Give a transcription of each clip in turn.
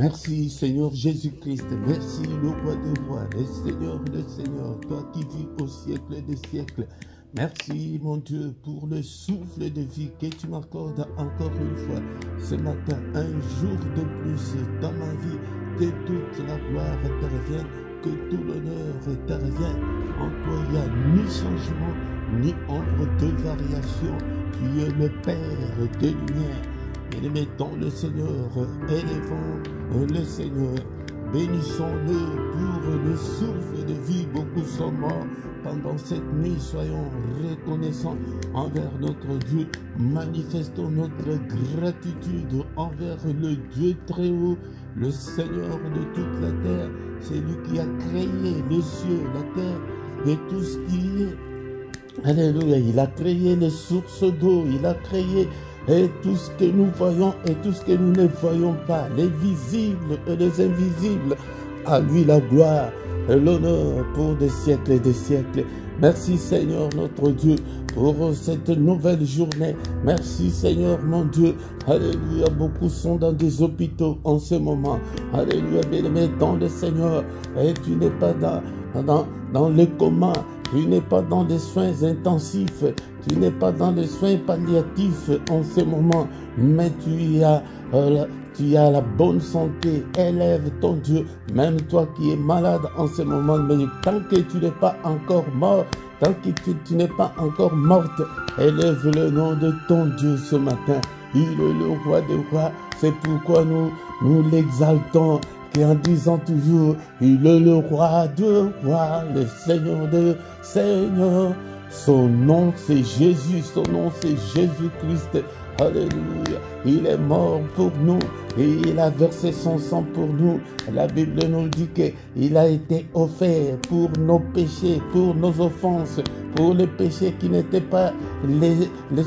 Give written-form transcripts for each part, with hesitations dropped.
Merci Seigneur Jésus-Christ, merci le roi des rois, le Seigneur, toi qui vis au siècle des siècles. Merci mon Dieu pour le souffle de vie que tu m'accordes encore une fois ce matin, un jour de plus dans ma vie, que toute la gloire te revienne, que tout l'honneur te revienne. En toi il n'y a ni changement, ni ombre de variation, tu es le Père de lumière. Et mettons le Seigneur, élevons le Seigneur, bénissons-le pour le souffle de vie. Beaucoup sont morts pendant cette nuit, soyons reconnaissants envers notre Dieu, manifestons notre gratitude envers le Dieu très haut, le Seigneur de toute la terre. C'est lui qui a créé les cieux, la terre et tout ce qui est. Alléluia, il a créé les sources d'eau, il a créé et tout ce que nous voyons et tout ce que nous ne voyons pas, les visibles et les invisibles. À lui la gloire et l'honneur pour des siècles et des siècles. Merci Seigneur notre Dieu pour cette nouvelle journée. Merci Seigneur mon Dieu. Alléluia, beaucoup sont dans des hôpitaux en ce moment. Alléluia, bien-aimé dans le Seigneur. Et tu n'es pas dans le coma. Tu n'es pas dans des soins intensifs, tu n'es pas dans des soins palliatifs en ce moment, mais tu as la bonne santé. Élève ton Dieu, même toi qui es malade en ce moment, mais tant que tu n'es pas encore mort, tant que tu n'es pas encore morte, élève le nom de ton Dieu ce matin. Il est le roi des rois, c'est pourquoi nous l'exaltons. Et en disant toujours, il est le roi de rois, le Seigneur de seigneurs. Son nom c'est Jésus, son nom c'est Jésus-Christ. Alléluia. Il est mort pour nous et il a versé son sang pour nous. La Bible nous dit qu'il a été offert pour nos péchés, pour nos offenses, pour les péchés qui n'étaient pas les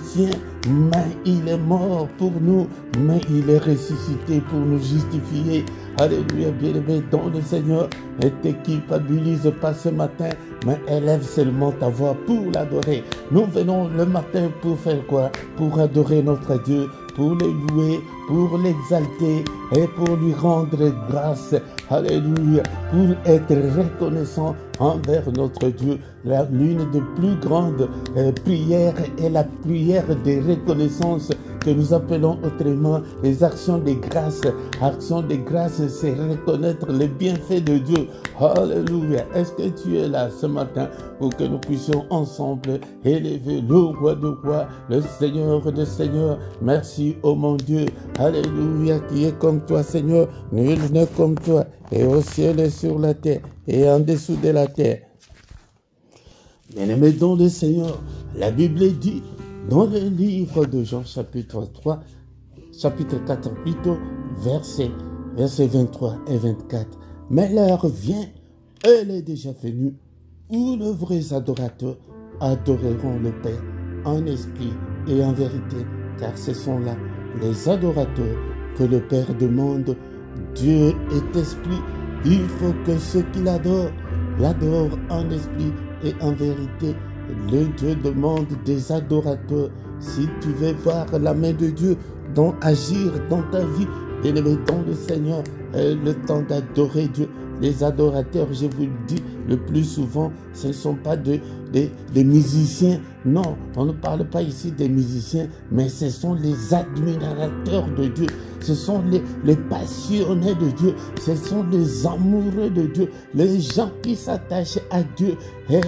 siens. Mais il est mort pour nous, mais il est ressuscité pour nous justifier. Alléluia, bien-aimé dans le Seigneur. Ne te culpabilise pas ce matin, mais élève seulement ta voix pour l'adorer. Nous venons le matin pour faire quoi? Pour adorer notre Dieu, pour le louer, pour l'exalter et pour lui rendre grâce. Alléluia, pour être reconnaissant envers notre Dieu. L'une des plus grandes prières est la prière de reconnaissance que nous appelons autrement les actions de grâce. Actions de grâce, c'est reconnaître les bienfaits de Dieu. Alléluia. Est-ce que tu es là ce matin pour que nous puissions ensemble élever le roi de rois, le Seigneur de seigneurs. Merci, oh mon Dieu. Alléluia, qui est comme toi, Seigneur. Nul n'est comme toi. Et au ciel et sur la terre et en dessous de la terre. Bien-aimés dans le Seigneur, la Bible dit dans le livre de Jean chapitre 3, chapitre 4 plutôt, versets 23 et 24. Mais l'heure vient, elle est déjà venue, où les vrais adorateurs adoreront le Père en esprit et en vérité, car ce sont là les adorateurs que le Père demande. Dieu est esprit, il faut que ceux qui l'adorent en esprit et en vérité. Le Dieu demande des adorateurs. Si tu veux voir la main de Dieu agir dans ta vie, élevé dans le Seigneur, le temps d'adorer Dieu. Les adorateurs, je vous le dis, le plus souvent, ce ne sont pas des musiciens. Non, on ne parle pas ici des musiciens, mais ce sont les admirateurs de Dieu. Ce sont les passionnés de Dieu. Ce sont les amoureux de Dieu. Les gens qui s'attachent à Dieu. Et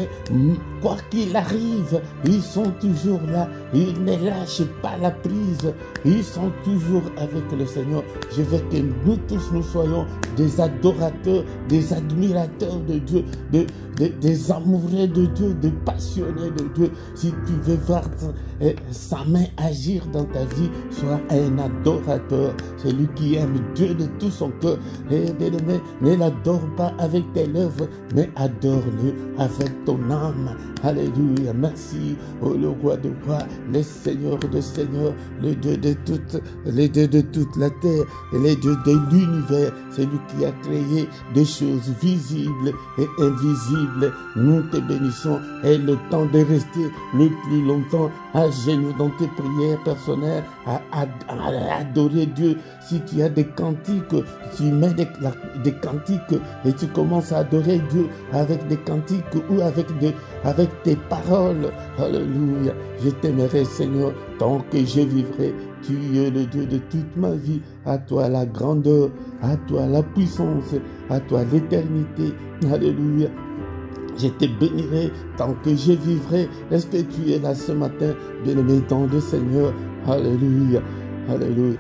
quoi qu'il arrive, ils sont toujours là. Ils ne lâchent pas la prise. Ils sont toujours avec le Seigneur. Je veux que nous tous, nous soyons des adorateurs, des admirateurs de Dieu, des amoureux de Dieu, des passionnés de Dieu. Si tu veux voir sa main agir dans ta vie, sois un adorateur. Celui qui aime Dieu de tout son cœur. Et bien-aimé, ne l'adore pas avec tes lèvres, mais adore-le avec ton âme. Alléluia. Merci, oh, le roi de rois, le Seigneur de seigneurs, le Dieu de toute la terre, et le Dieu de l'univers. C'est lui qui a créé des choses visibles et invisibles. Nous te bénissons et le temps de rester le plus longtemps à genoux dans tes prières personnelles, à adorer Dieu Dieu, si tu as des cantiques, tu mets des cantiques et tu commences à adorer Dieu avec des cantiques ou avec tes paroles. Alléluia. Je t'aimerai, Seigneur, tant que je vivrai. Tu es le Dieu de toute ma vie. À toi la grandeur, à toi la puissance, à toi l'éternité. Alléluia. Je te bénirai tant que je vivrai. Est-ce que tu es là ce matin, bien-aimé dans le Seigneur? Alléluia. Alléluia.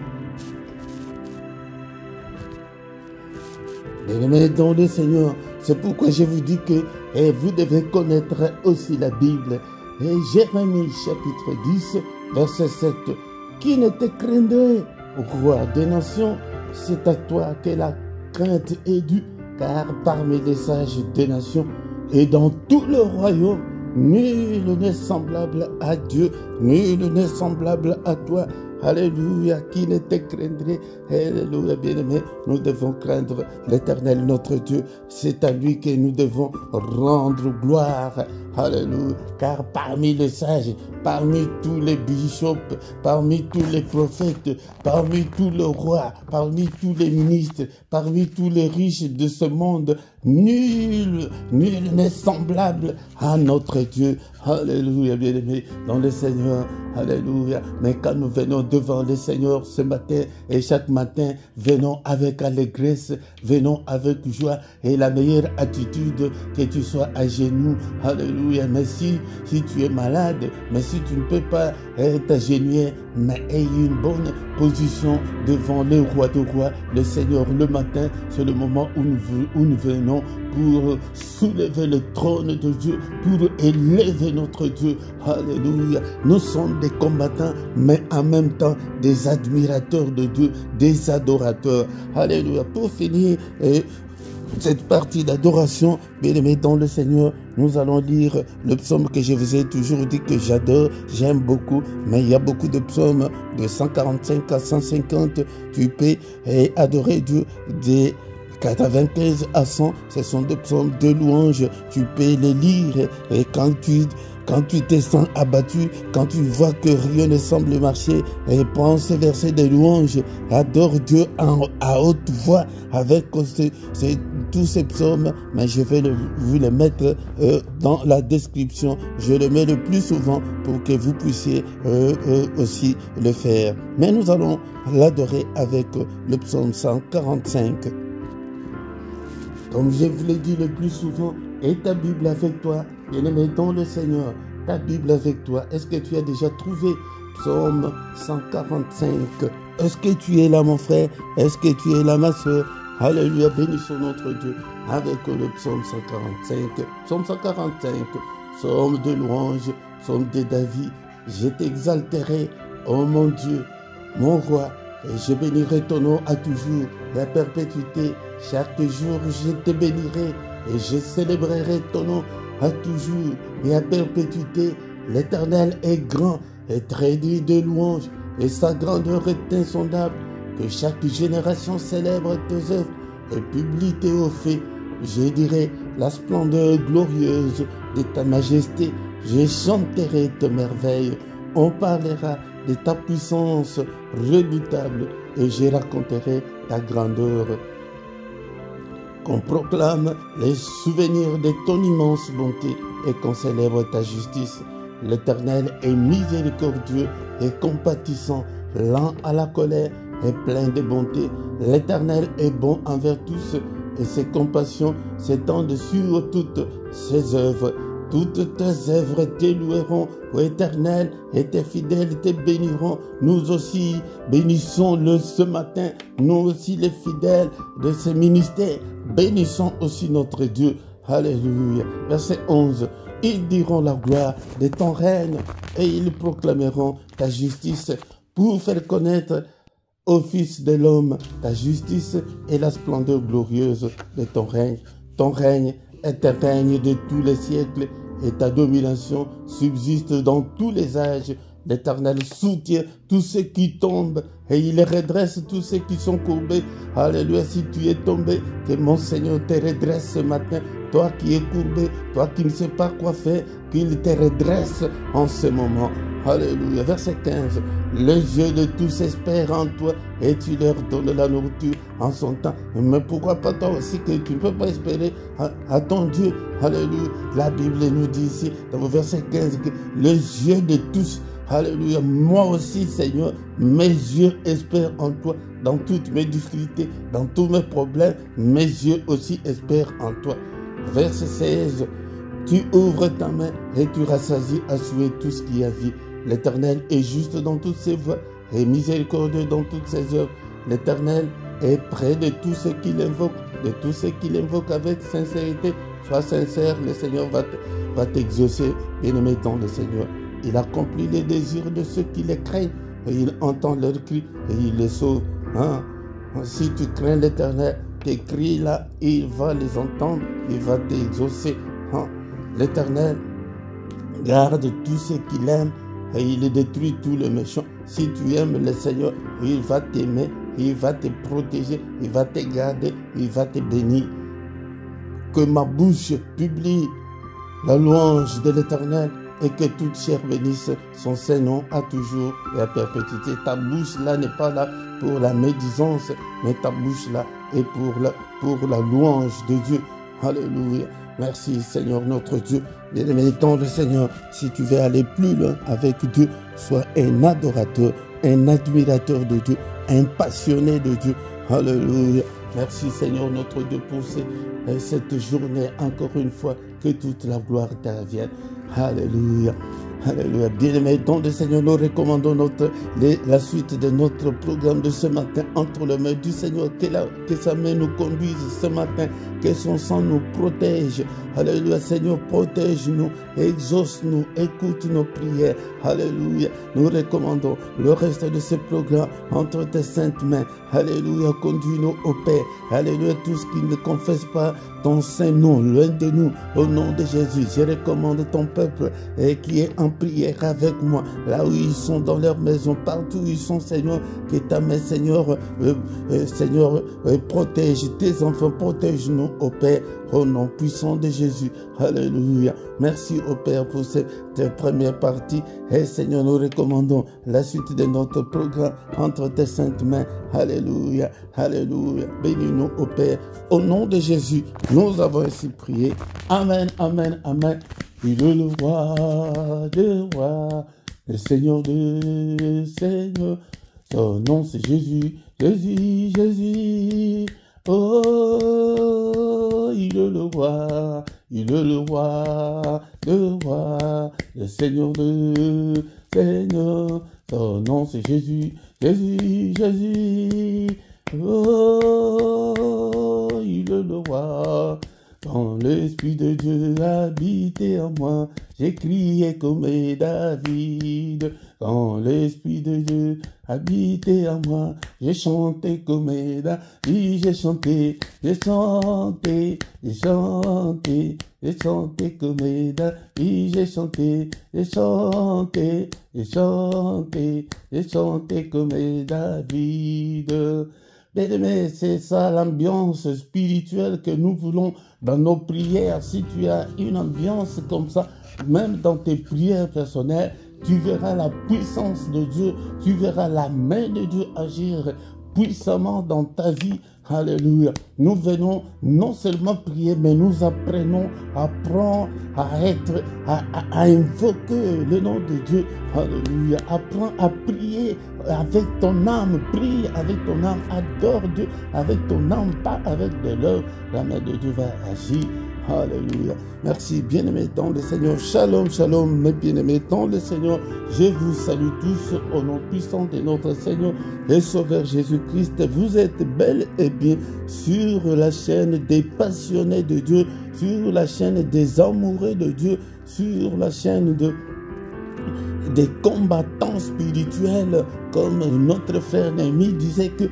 Bien-aimé dans le Seigneur, c'est pourquoi je vous dis que vous devez connaître aussi la Bible. Et Jérémie chapitre 10, verset 7. Qui ne te craindrait, roi des nations? C'est à toi que la crainte est due, car parmi les sages des nations et dans tout le royaume, nul n'est semblable à Dieu, nul n'est semblable à toi. Alléluia, qui ne te craindrait? Alléluia, bien-aimé, nous devons craindre l'Éternel, notre Dieu. C'est à lui que nous devons rendre gloire. Alléluia, car parmi les sages, parmi tous les bishops, parmi tous les prophètes, parmi tous les rois, parmi tous les ministres, parmi tous les riches de ce monde, nul n'est semblable à notre Dieu. Alléluia, bien-aimé, dans le Seigneur. Alléluia. Mais quand nous venons devant le Seigneur ce matin et chaque matin, venons avec allégresse, venons avec joie et la meilleure attitude, que tu sois à genoux. Alléluia. Mais si tu es malade, mais si tu ne peux pas t'agenouiller, mais aie une bonne position devant le roi de rois, le Seigneur, le matin, c'est le moment où nous venons pour soulever le trône de Dieu, pour élever notre Dieu. Alléluia. Nous sommes des combattants, mais en même temps des admirateurs de Dieu, des adorateurs. Alléluia. Pour finir cette partie d'adoration, bien-aimé dans le Seigneur, nous allons lire le psaume que je vous ai toujours dit que j'adore, j'aime beaucoup, mais il y a beaucoup de psaumes de 145 à 150, tu peux adorer Dieu des 95 à 100, ce sont des psaumes de louange, tu peux les lire et quand tu te sens abattu, quand tu vois que rien ne semble marcher, et prends ces versets de louange, adore Dieu à haute voix avec tous ces psaumes, mais je vais vous les mettre dans la description. Je le mets le plus souvent pour que vous puissiez aussi le faire. Mais nous allons l'adorer avec le psaume 145. Comme je vous l'ai dit le plus souvent, et ta Bible avec toi, bien-aimé dans le Seigneur, ta Bible avec toi. Est-ce que tu as déjà trouvé psaume 145? Est-ce que tu es là, mon frère? Est-ce que tu es là, ma soeur? Alléluia, bénissons notre Dieu avec le psaume 145. Psaume 145, psaume de louange, psaume de David. Je t'exalterai, ô mon Dieu, mon roi, et je bénirai ton nom à toujours et à perpétuité. Chaque jour, je te bénirai et je célébrerai ton nom à toujours et à perpétuité. L'Éternel est grand et très digne de louange et sa grandeur est insondable. Que chaque génération célèbre tes œuvres et publie tes hauts faits. Je dirai la splendeur glorieuse de ta majesté. Je chanterai tes merveilles. On parlera de ta puissance redoutable et je raconterai ta grandeur. Qu'on proclame les souvenirs de ton immense bonté et qu'on célèbre ta justice. L'Éternel est miséricordieux et compatissant, lent à la colère et plein de bonté. L'Éternel est bon envers tous et ses compassions s'étendent sur toutes ses œuvres. Toutes tes œuvres te loueront, ô Éternel, et tes fidèles te béniront. Nous aussi, bénissons-le ce matin. Nous aussi, les fidèles de ce ministère, bénissons aussi notre Dieu. Alléluia. Verset 11. Ils diront la gloire de ton règne et ils proclameront ta justice pour faire connaître au Fils de l'homme ta justice et la splendeur glorieuse de ton règne. Ton règne est un règne de tous les siècles et ta domination subsiste dans tous les âges. L'Éternel soutient tous ceux qui tombent et il redresse tous ceux qui sont courbés. Alléluia, si tu es tombé, que mon Seigneur te redresse ce matin. Toi qui es courbé, toi qui ne sais pas quoi faire, qu'il te redresse en ce moment. Alléluia. Verset 15. Les yeux de tous espèrent en toi et tu leur donnes la nourriture en son temps. Mais pourquoi pas toi aussi que tu ne peux pas espérer à ton Dieu? Alléluia. La Bible nous dit ici, dans le verset 15, que les yeux de tous, alléluia, moi aussi, Seigneur, mes yeux espèrent en toi. Dans toutes mes difficultés, dans tous mes problèmes, mes yeux aussi espèrent en toi. Verset 16. Tu ouvres ta main et tu rassasies à souhait tout ce qui a vie. L'Éternel est juste dans toutes ses voies et miséricordieux dans toutes ses œuvres. L'Éternel est près de tous ceux qui l'invoquent, de tous ceux qui l'invoquent avec sincérité. Sois sincère, le Seigneur va t'exaucer. Bien-aimé dans le Seigneur, il accomplit les désirs de ceux qui les craignent et il entend leurs cris et il les sauve. Si tu crains l'Éternel, tes cris là, il va les entendre, il va t'exaucer. L'Éternel garde tous ceux qui l'aiment et il détruit tous les méchants. Si tu aimes le Seigneur, il va t'aimer, il va te protéger, il va te garder, il va te bénir. Que ma bouche publie la louange de l'Éternel et que toute chair bénisse son Saint-Nom à toujours et à perpétuité. Ta bouche là n'est pas là pour la médisance, mais ta bouche là est pour la louange de Dieu. Alléluia. Merci Seigneur notre Dieu. Bien-aimé dans le Seigneur, si tu veux aller plus loin avec Dieu, sois un adorateur, un admirateur de Dieu, un passionné de Dieu. Alléluia. Merci Seigneur notre Dieu pour cette journée. Encore une fois, que toute la gloire te revienne. Alléluia. Alléluia. Bien-aimé dans le Seigneur, nous recommandons la suite de notre programme de ce matin entre les mains du Seigneur. Que sa main nous conduise ce matin, que son sang nous protège. Alléluia. Seigneur, protège-nous, exauce-nous, écoute nos prières. Alléluia. Nous recommandons le reste de ce programme entre tes saintes mains. Alléluia. Conduis-nous au Père. Alléluia. Tout ce qui ne confesse pas ton saint nom, loin de nous, au nom de Jésus, je recommande ton peuple qui est en prière avec moi, là où ils sont dans leur maison, partout où ils sont, Seigneur, que ta main, Seigneur, protège tes enfants, protège-nous, au Père, au nom puissant de Jésus. Alléluia. Merci au Père pour cette première partie. Et Seigneur, nous recommandons la suite de notre programme entre tes saintes mains. Alléluia. Alléluia. Bénis-nous au Père. Au nom de Jésus, nous avons ainsi prié. Amen, amen, amen. Il est le roi des rois, le Seigneur des seigneurs. Son nom c'est Jésus, Jésus, Jésus. Oh, il est le roi, il est le roi des rois, le Seigneur des seigneurs. Son nom c'est Jésus, Jésus, Jésus. Oh, il est le roi. Quand l'Esprit de Dieu habitait en moi, j'ai crié comme David. Quand l'Esprit de Dieu habitait en moi, j'ai chanté comme David. J'ai chanté, j'ai chanté, j'ai chanté, j'ai chanté comme David. J'ai chanté, j'ai chanté, j'ai chanté, j'ai chanté comme David. Bien-aimé, c'est ça l'ambiance spirituelle que nous voulons dans nos prières. Si tu as une ambiance comme ça, même dans tes prières personnelles, tu verras la puissance de Dieu, tu verras la main de Dieu agir puissamment dans ta vie. Alléluia. Nous venons non seulement prier, mais nous apprenons à invoquer le nom de Dieu. Alléluia. Apprends à prier avec ton âme. Prie avec ton âme. Adore Dieu avec ton âme, pas avec de l'œuvre. La main de Dieu va agir. Alléluia. Merci, bien-aimés dans le Seigneur. Shalom, shalom, mes bien-aimés dans le Seigneur. Je vous salue tous au nom puissant de notre Seigneur et Sauveur Jésus-Christ. Vous êtes bel et bien sur la chaîne des passionnés de Dieu, sur la chaîne des amoureux de Dieu, sur la chaîne des combattants spirituels, comme notre frère Néhémie disait que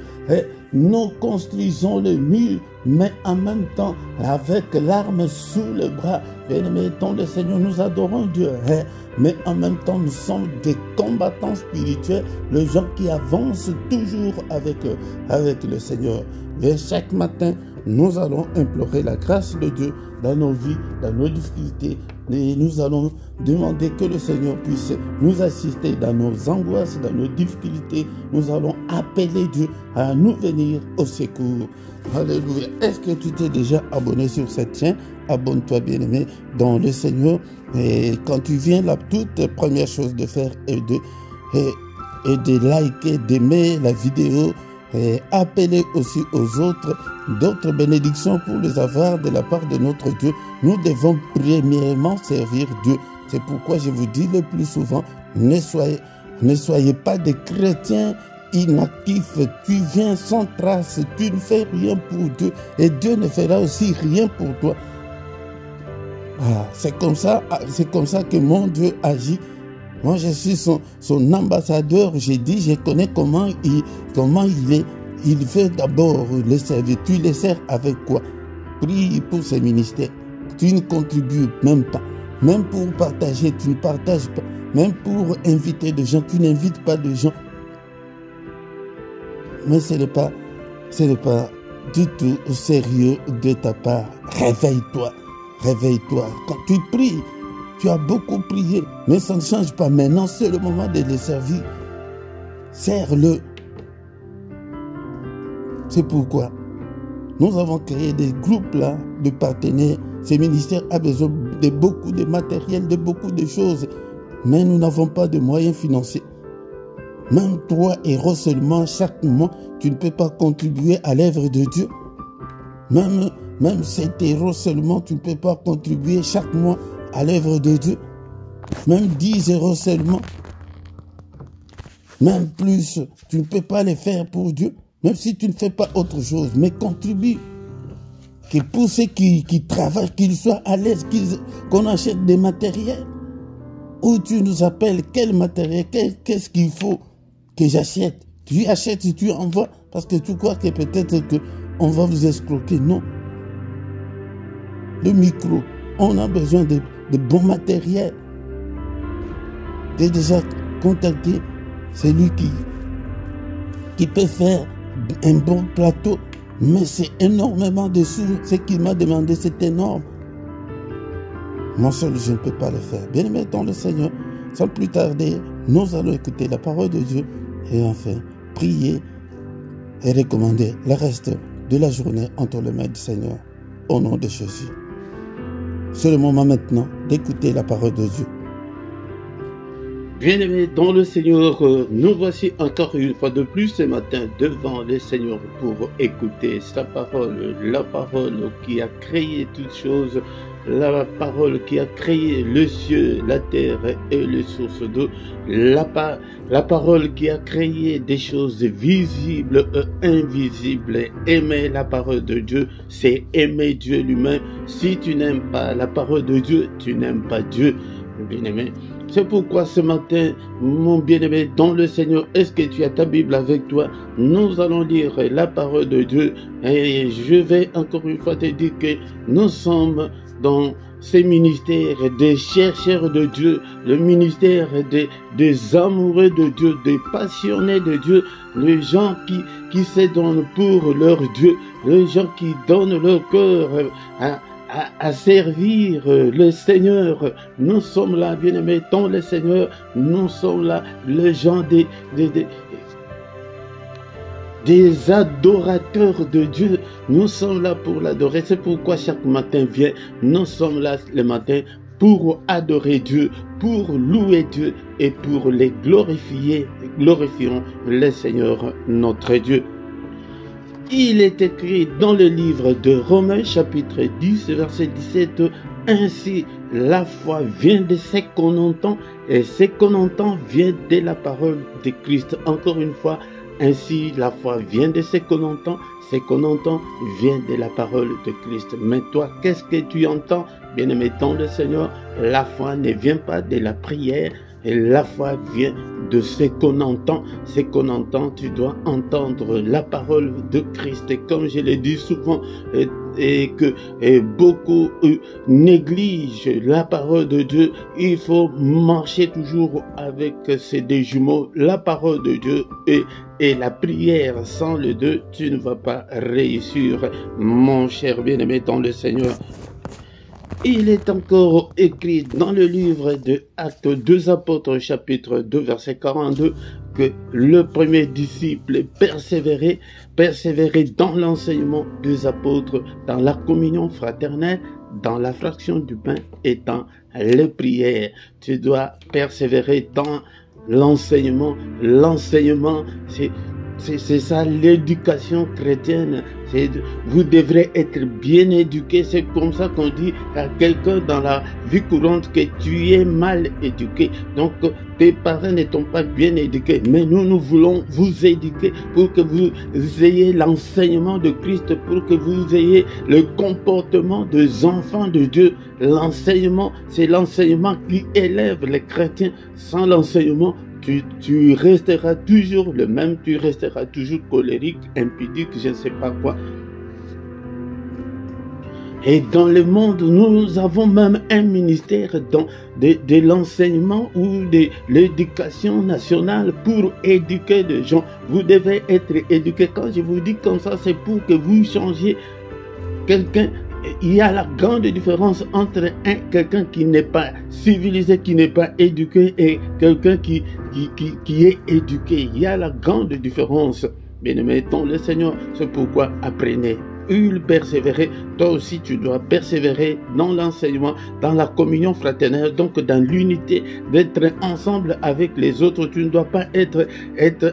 nous construisons le mur, mais en même temps avec l'arme sous le bras. Bien-aimés dans le Seigneur, nous adorons Dieu, mais en même temps nous sommes des combattants spirituels, les gens qui avancent toujours avec le Seigneur. Et chaque matin, nous allons implorer la grâce de Dieu dans nos vies, dans nos difficultés, Et nous allons demander que le Seigneur puisse nous assister dans nos angoisses, dans nos difficultés. Nous allons appeler Dieu à nous venir au secours. Alléluia. Est-ce que tu t'es déjà abonné sur cette chaîne? Abonne-toi, bien-aimé, dans le Seigneur. Et quand tu viens, la toute première chose de faire est de liker, d'aimer la vidéo et appeler aussi aux autres d'autres bénédictions pour les avoir de la part de notre Dieu. Nous devons premièrement servir Dieu. C'est pourquoi je vous dis le plus souvent, ne soyez pas des chrétiens inactifs. Tu viens sans trace, tu ne fais rien pour Dieu et Dieu ne fera aussi rien pour toi. C'est comme ça que mon Dieu agit. Moi, je suis son ambassadeur. J'ai dit, je connais comment il est. Il veut d'abord les servir. Tu les sers avec quoi? Prie pour ses ministères. Tu ne contribues même pas. Même pour partager, tu ne partages pas. Même pour inviter des gens, tu n'invites pas de gens. Mais ce n'est pas du tout sérieux de ta part. Réveille-toi. Réveille-toi. Quand tu pries, tu as beaucoup prié, mais ça ne change pas. Maintenant, c'est le moment de les servir. Sers-le. C'est pourquoi nous avons créé des groupes là de partenaires. Ces ministères ont besoin de beaucoup de matériel, de beaucoup de choses. Mais nous n'avons pas de moyens financiers. Même 3 euros seulement chaque mois, tu ne peux pas contribuer à l'œuvre de Dieu. Même 7 euros seulement, tu ne peux pas contribuer chaque mois à l'œuvre de Dieu. Même 10 euros seulement. Même plus, tu ne peux pas les faire pour Dieu. Même si tu ne fais pas autre chose, mais contribue. Que pour ceux qui travaillent, qu'ils soient à l'aise, qu'on achète des matériels. Ou tu nous appelles, quel matériel, qu'est-ce qu'il faut que j'achète? Tu achètes et tu envoies, parce que tu crois que peut-être qu'on va vous escroquer. Non. Le micro, on a besoin de bons matériels. J'ai déjà contacté celui qui peut faire un bon plateau, mais c'est énormément de sous. Ce qu'il m'a demandé, c'est énorme. Moi seul, je ne peux pas le faire. Bien-aimé dans le Seigneur, sans plus tarder, nous allons écouter la parole de Dieu et enfin prier et recommander le reste de la journée entre les mains du Seigneur. Au nom de Jésus. C'est le moment maintenant d'écouter la parole de Dieu. Bien-aimés dans le Seigneur, nous voici encore une fois de plus ce matin devant le Seigneur pour écouter sa parole, la parole qui a créé toutes choses, la parole qui a créé le ciel, la terre et les sources d'eau, la parole qui a créé des choses visibles et invisibles. Aimer la parole de Dieu, c'est aimer Dieu lui-même. Si tu n'aimes pas la parole de Dieu, tu n'aimes pas Dieu, bien-aimé. C'est pourquoi ce matin, mon bien-aimé dans le Seigneur, est-ce que tu as ta Bible avec toi? Nous allons lire la parole de Dieu et je vais encore une fois te dire que nous sommes dans ces ministères des chercheurs de Dieu, le ministère des amoureux de Dieu, des passionnés de Dieu, les gens qui se donnent pour leur Dieu, les gens qui donnent leur cœur à servir le Seigneur. Nous sommes là, bien-aimés, dans le Seigneur. Nous sommes là, les gens des adorateurs de Dieu. Nous sommes là pour l'adorer. C'est pourquoi chaque matin vient. Nous sommes là le matin pour adorer Dieu, pour louer Dieu et pour les glorifier. Glorifions le Seigneur notre Dieu. Il est écrit dans le livre de Romains chapitre 10 verset 17, ainsi la foi vient de ce qu'on entend et ce qu'on entend vient de la parole de Christ. Encore une fois, ainsi la foi vient de ce qu'on entend vient de la parole de Christ. Mais toi, qu'est-ce que tu entends? Bien-aimé dans le Seigneur, la foi ne vient pas de la prière, et la foi vient de ce qu'on entend. Ce qu'on entend, tu dois entendre la parole de Christ. Et comme je l'ai dit souvent, et que beaucoup négligent la parole de Dieu, il faut marcher toujours avec ces deux jumeaux, la parole de Dieu et la prière. Sans les deux, tu ne vas pas réussir, mon cher bien-aimé dans le Seigneur. Il est encore écrit dans le livre de Actes 2 Apôtres, chapitre 2, verset 42, que le premier disciple persévérait dans l'enseignement des apôtres, dans la communion fraternelle, dans la fraction du pain et dans les prières. Tu dois persévérer dans l'enseignement. L'enseignement, c'est ça l'éducation chrétienne. Vous devrez être bien éduqué. C'est comme ça qu'on dit à quelqu'un dans la vie courante que tu es mal éduqué. Donc tes parents n'étant pas bien éduqués, mais nous voulons vous éduquer pour que vous ayez l'enseignement de Christ, pour que vous ayez le comportement des enfants de Dieu. L'enseignement, c'est l'enseignement qui élève les chrétiens. Sans l'enseignement, tu resteras toujours le même, tu resteras toujours colérique, impudique, je ne sais pas quoi. Et dans le monde, nous avons même un ministère de l'enseignement ou de l'éducation nationale pour éduquer les gens. Vous devez être éduqué. Quand je vous dis comme ça, c'est pour que vous changiez quelqu'un. Il y a la grande différence entre quelqu'un qui n'est pas civilisé, qui n'est pas éduqué, et quelqu'un qui est éduqué. Il y a la grande différence. Bien aimé, le Seigneur, c'est pourquoi apprenez. Il persévérer, toi aussi tu dois persévérer dans l'enseignement, dans la communion fraternelle, donc dans l'unité, d'être ensemble avec les autres. Tu ne dois pas être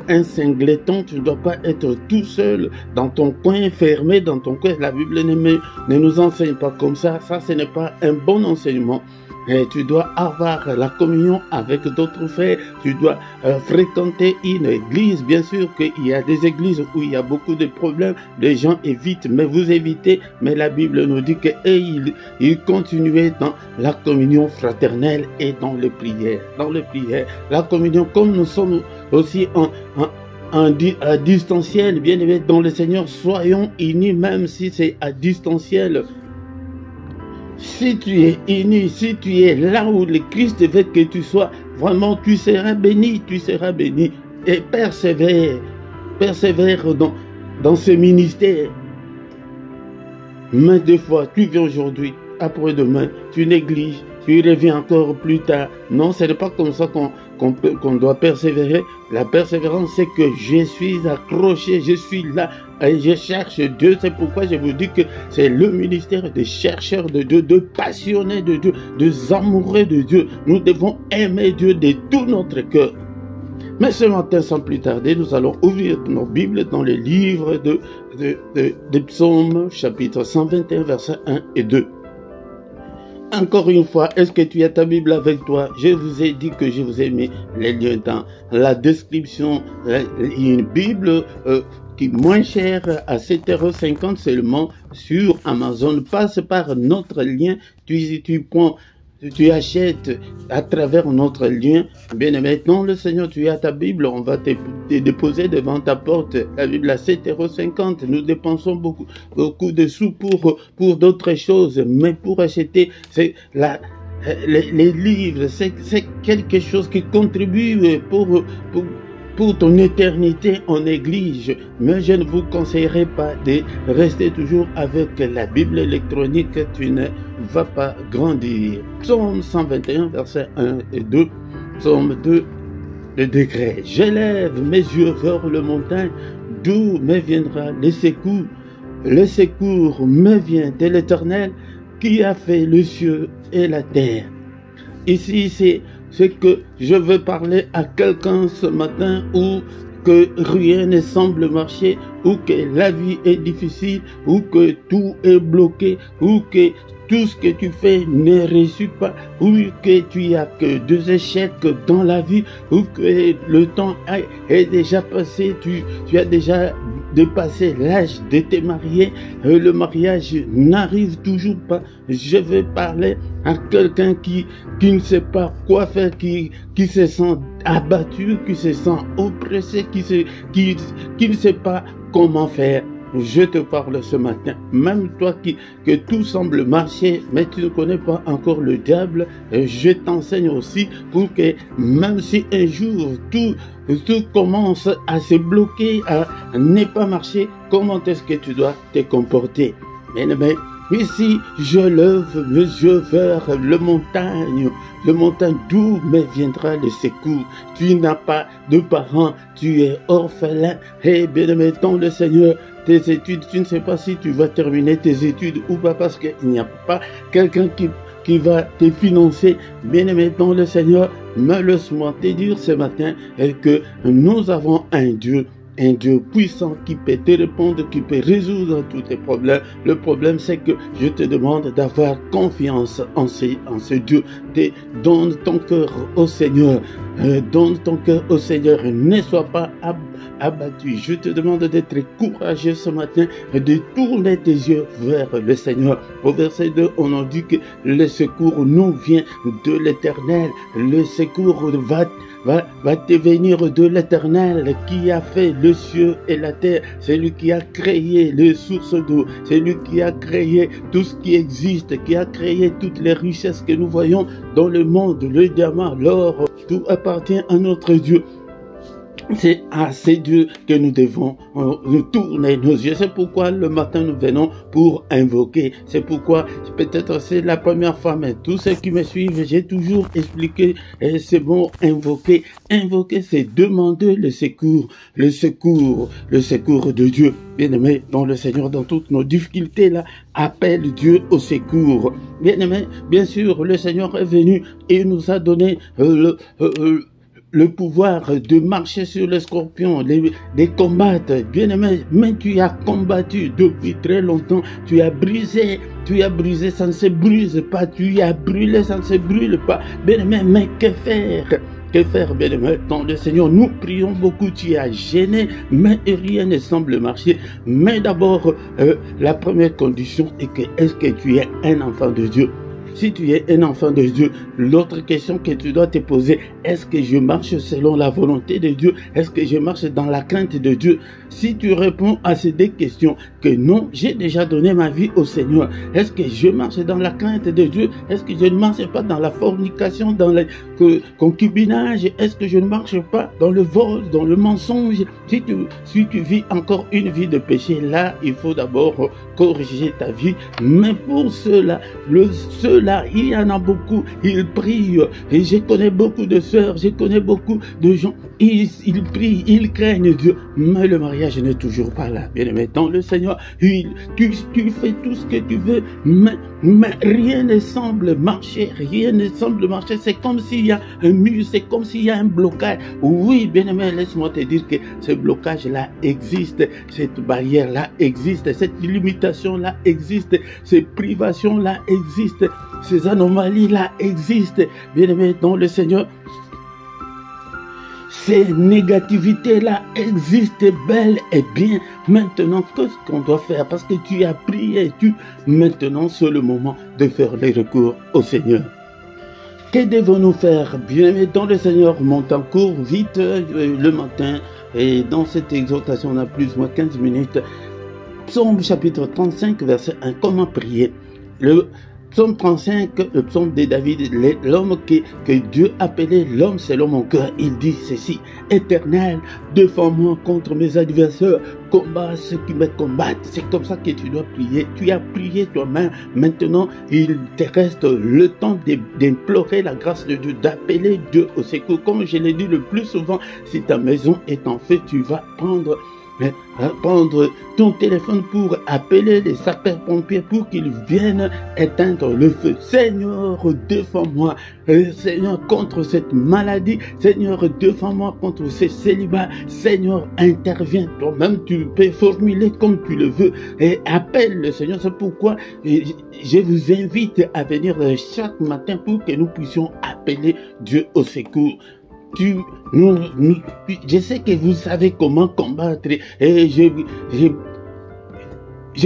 un singleton, tu ne dois pas être tout seul dans ton coin, fermé dans ton coin. La Bible ne nous enseigne pas comme ça, ce n'est pas un bon enseignement. Et tu dois avoir la communion avec d'autres frères, tu dois fréquenter une église. Bien sûr qu'il y a des églises où il y a beaucoup de problèmes, les gens évitent, mais vous évitez. Mais la Bible nous dit qu'ils continuaient dans la communion fraternelle et dans les prières. Dans les prières, la communion, comme nous sommes aussi à distanciel, bien aimé dans le Seigneur, soyons unis même si c'est à distanciel. Si tu es uni, si tu es là où le Christ veut que tu sois, vraiment tu seras béni, et persévère dans ce ministère. Mais des fois, tu viens aujourd'hui, après-demain, tu négliges, tu reviens encore plus tard. Non, ce n'est pas comme ça qu'on doit persévérer. La persévérance, c'est que je suis accroché, je suis là et je cherche Dieu. C'est pourquoi je vous dis que c'est le ministère des chercheurs de Dieu, de passionnés de Dieu, des amoureux de Dieu. Nous devons aimer Dieu de tout notre cœur. Mais ce matin, sans plus tarder, nous allons ouvrir nos Bibles dans le livre de Psaumes, chapitre 121, versets 1 et 2. Encore une fois, est-ce que tu as ta Bible avec toi? Je vous ai dit que je vous ai mis les liens dans la description. Une Bible qui est moins chère à 7,50 € seulement sur Amazon. Passe par notre lien. Tu achètes à travers notre lien. Bien, maintenant, le Seigneur, tu as ta Bible, on va te déposer devant ta porte. La Bible à 7,50 €. Nous dépensons beaucoup de sous pour d'autres choses, mais pour acheter les livres, c'est quelque chose qui contribue pour ton éternité en église. Mais je ne vous conseillerais pas de rester toujours avec la Bible électronique, tu ne vas pas grandir. Psaume 121, versets 1 et 2. Psaume 2, le décret. J'élève mes yeux vers le montagne, d'où me viendra le secours. Le secours me vient de l'Éternel qui a fait le ciel et la terre. Ici, c'est que je veux parler à quelqu'un ce matin où que rien ne semble marcher, ou que la vie est difficile, ou que tout est bloqué, ou que tout ce que tu fais ne réussit pas, ou que tu as que des échecs dans la vie, ou que le temps est déjà passé, tu as déjà dépassé l'âge de te marier, le mariage n'arrive toujours pas. Je veux parler à quelqu'un qui ne sait pas quoi faire, qui se sent abattu, qui se sent oppressé, qui ne sait pas comment faire. Je te parle ce matin, même toi que tout semble marcher, mais tu ne connais pas encore le diable, je t'enseigne aussi pour que même si un jour tout commence à se bloquer, à ne pas marcher, comment est-ce que tu dois te comporter? Mais Ici, je lève mes yeux vers le montagne d'où me viendra le secours. Tu n'as pas de parents, tu es orphelin. Et bien-aimé dans le Seigneur, tes études, tu ne sais pas si tu vas terminer tes études ou pas, parce qu'il n'y a pas quelqu'un qui va te financer. Bien-aimé dans le Seigneur, mais laisse-moi te dire ce matin que nous avons un Dieu puissant qui peut te répondre, qui peut résoudre tous tes problèmes. Le problème, c'est que je te demande d'avoir confiance en ce Dieu. Donne ton cœur au Seigneur. Donne ton cœur au Seigneur. Ne sois pas abattu. Je te demande d'être courageux ce matin, de tourner tes yeux vers le Seigneur. Au verset 2, on nous dit que le secours nous vient de l'Éternel. Le secours va te venir de l'Éternel qui a fait le ciel et la terre. C'est lui qui a créé les sources d'eau. C'est lui qui a créé tout ce qui existe, qui a créé toutes les richesses que nous voyons dans le monde, le diamant, l'or. Tout appartient à notre Dieu. C'est à ces dieux que nous devons nous tourner nos yeux. C'est pourquoi le matin nous venons pour invoquer. C'est pourquoi peut-être c'est la première fois, mais tous ceux qui me suivent, j'ai toujours expliqué c'est bon, invoquer. Invoquer, c'est demander le secours de Dieu. Bien-aimé, dans le Seigneur, dans toutes nos difficultés, là, appelle Dieu au secours. Bien-aimé, bien sûr, le Seigneur est venu et nous a donné le pouvoir de marcher sur les scorpions, les combattre. Bien-aimé, mais tu as combattu depuis très longtemps, tu as brisé, ça ne se brise pas, tu as brûlé, ça ne se brûle pas. Bien-aimé, mais que faire? Que faire, bien-aimé, dans le Seigneur? Nous prions beaucoup, tu as gêné, mais rien ne semble marcher. Mais d'abord, la première condition est que, est-ce que tu es un enfant de Dieu? Si tu es un enfant de Dieu, l'autre question que tu dois te poser, est-ce que je marche selon la volonté de Dieu? Est-ce que je marche dans la crainte de Dieu? Si tu réponds à ces deux questions, que non, j'ai déjà donné ma vie au Seigneur, est-ce que je marche dans la crainte de Dieu? Est-ce que je ne marche pas dans la fornication, dans le concubinage? Est-ce que je ne marche pas dans le vol, dans le mensonge? Si tu vis encore une vie de péché, là, il faut d'abord corriger ta vie. Mais pour cela, il y en a beaucoup, ils prient. Et je connais beaucoup de sœurs, je connais beaucoup de gens, ils prient, ils craignent Dieu. Mais le mariage n'est toujours pas là. Bien-aimé, dans le Seigneur, tu fais tout ce que tu veux, mais rien ne semble marcher, C'est comme s'il y a un mur, c'est comme s'il y a un blocage. Oui, bien-aimé, laisse-moi te dire que ce blocage-là existe, cette barrière-là existe, cette limitation-là existe, ces privations-là existent, ces anomalies-là existent. Bien-aimé, dans le Seigneur, ces négativités-là existent bel et bien. Maintenant, qu'est-ce qu'on doit faire? Parce que tu as prié, maintenant c'est le moment de faire les recours au Seigneur. Que devons-nous faire? Bien-aimé, dans le Seigneur, monte en cours vite le matin. Et dans cette exhortation, on a plus ou moins 15 minutes. Psaume chapitre 35, verset 1. Comment prier? Le Psaume 35, le psaume de David, l'homme que Dieu appelait l'homme selon mon cœur, il dit ceci: Éternel, défends-moi contre mes adversaires, combat ceux qui me combattent. C'est comme ça que tu dois prier. Tu as prié toi-même. Maintenant, il te reste le temps d'implorer la grâce de Dieu, d'appeler Dieu au secours. Comme je l'ai dit le plus souvent, si ta maison est en feu, tu vas prendre ton téléphone pour appeler les sapeurs-pompiers pour qu'ils viennent éteindre le feu. Seigneur, défends-moi. Seigneur, contre cette maladie. Seigneur, défends-moi contre ces célibats. Seigneur, interviens. Toi-même, tu peux formuler comme tu le veux et appelle le Seigneur. C'est pourquoi je vous invite à venir chaque matin pour que nous puissions appeler Dieu au secours. Je sais que vous savez comment combattre et je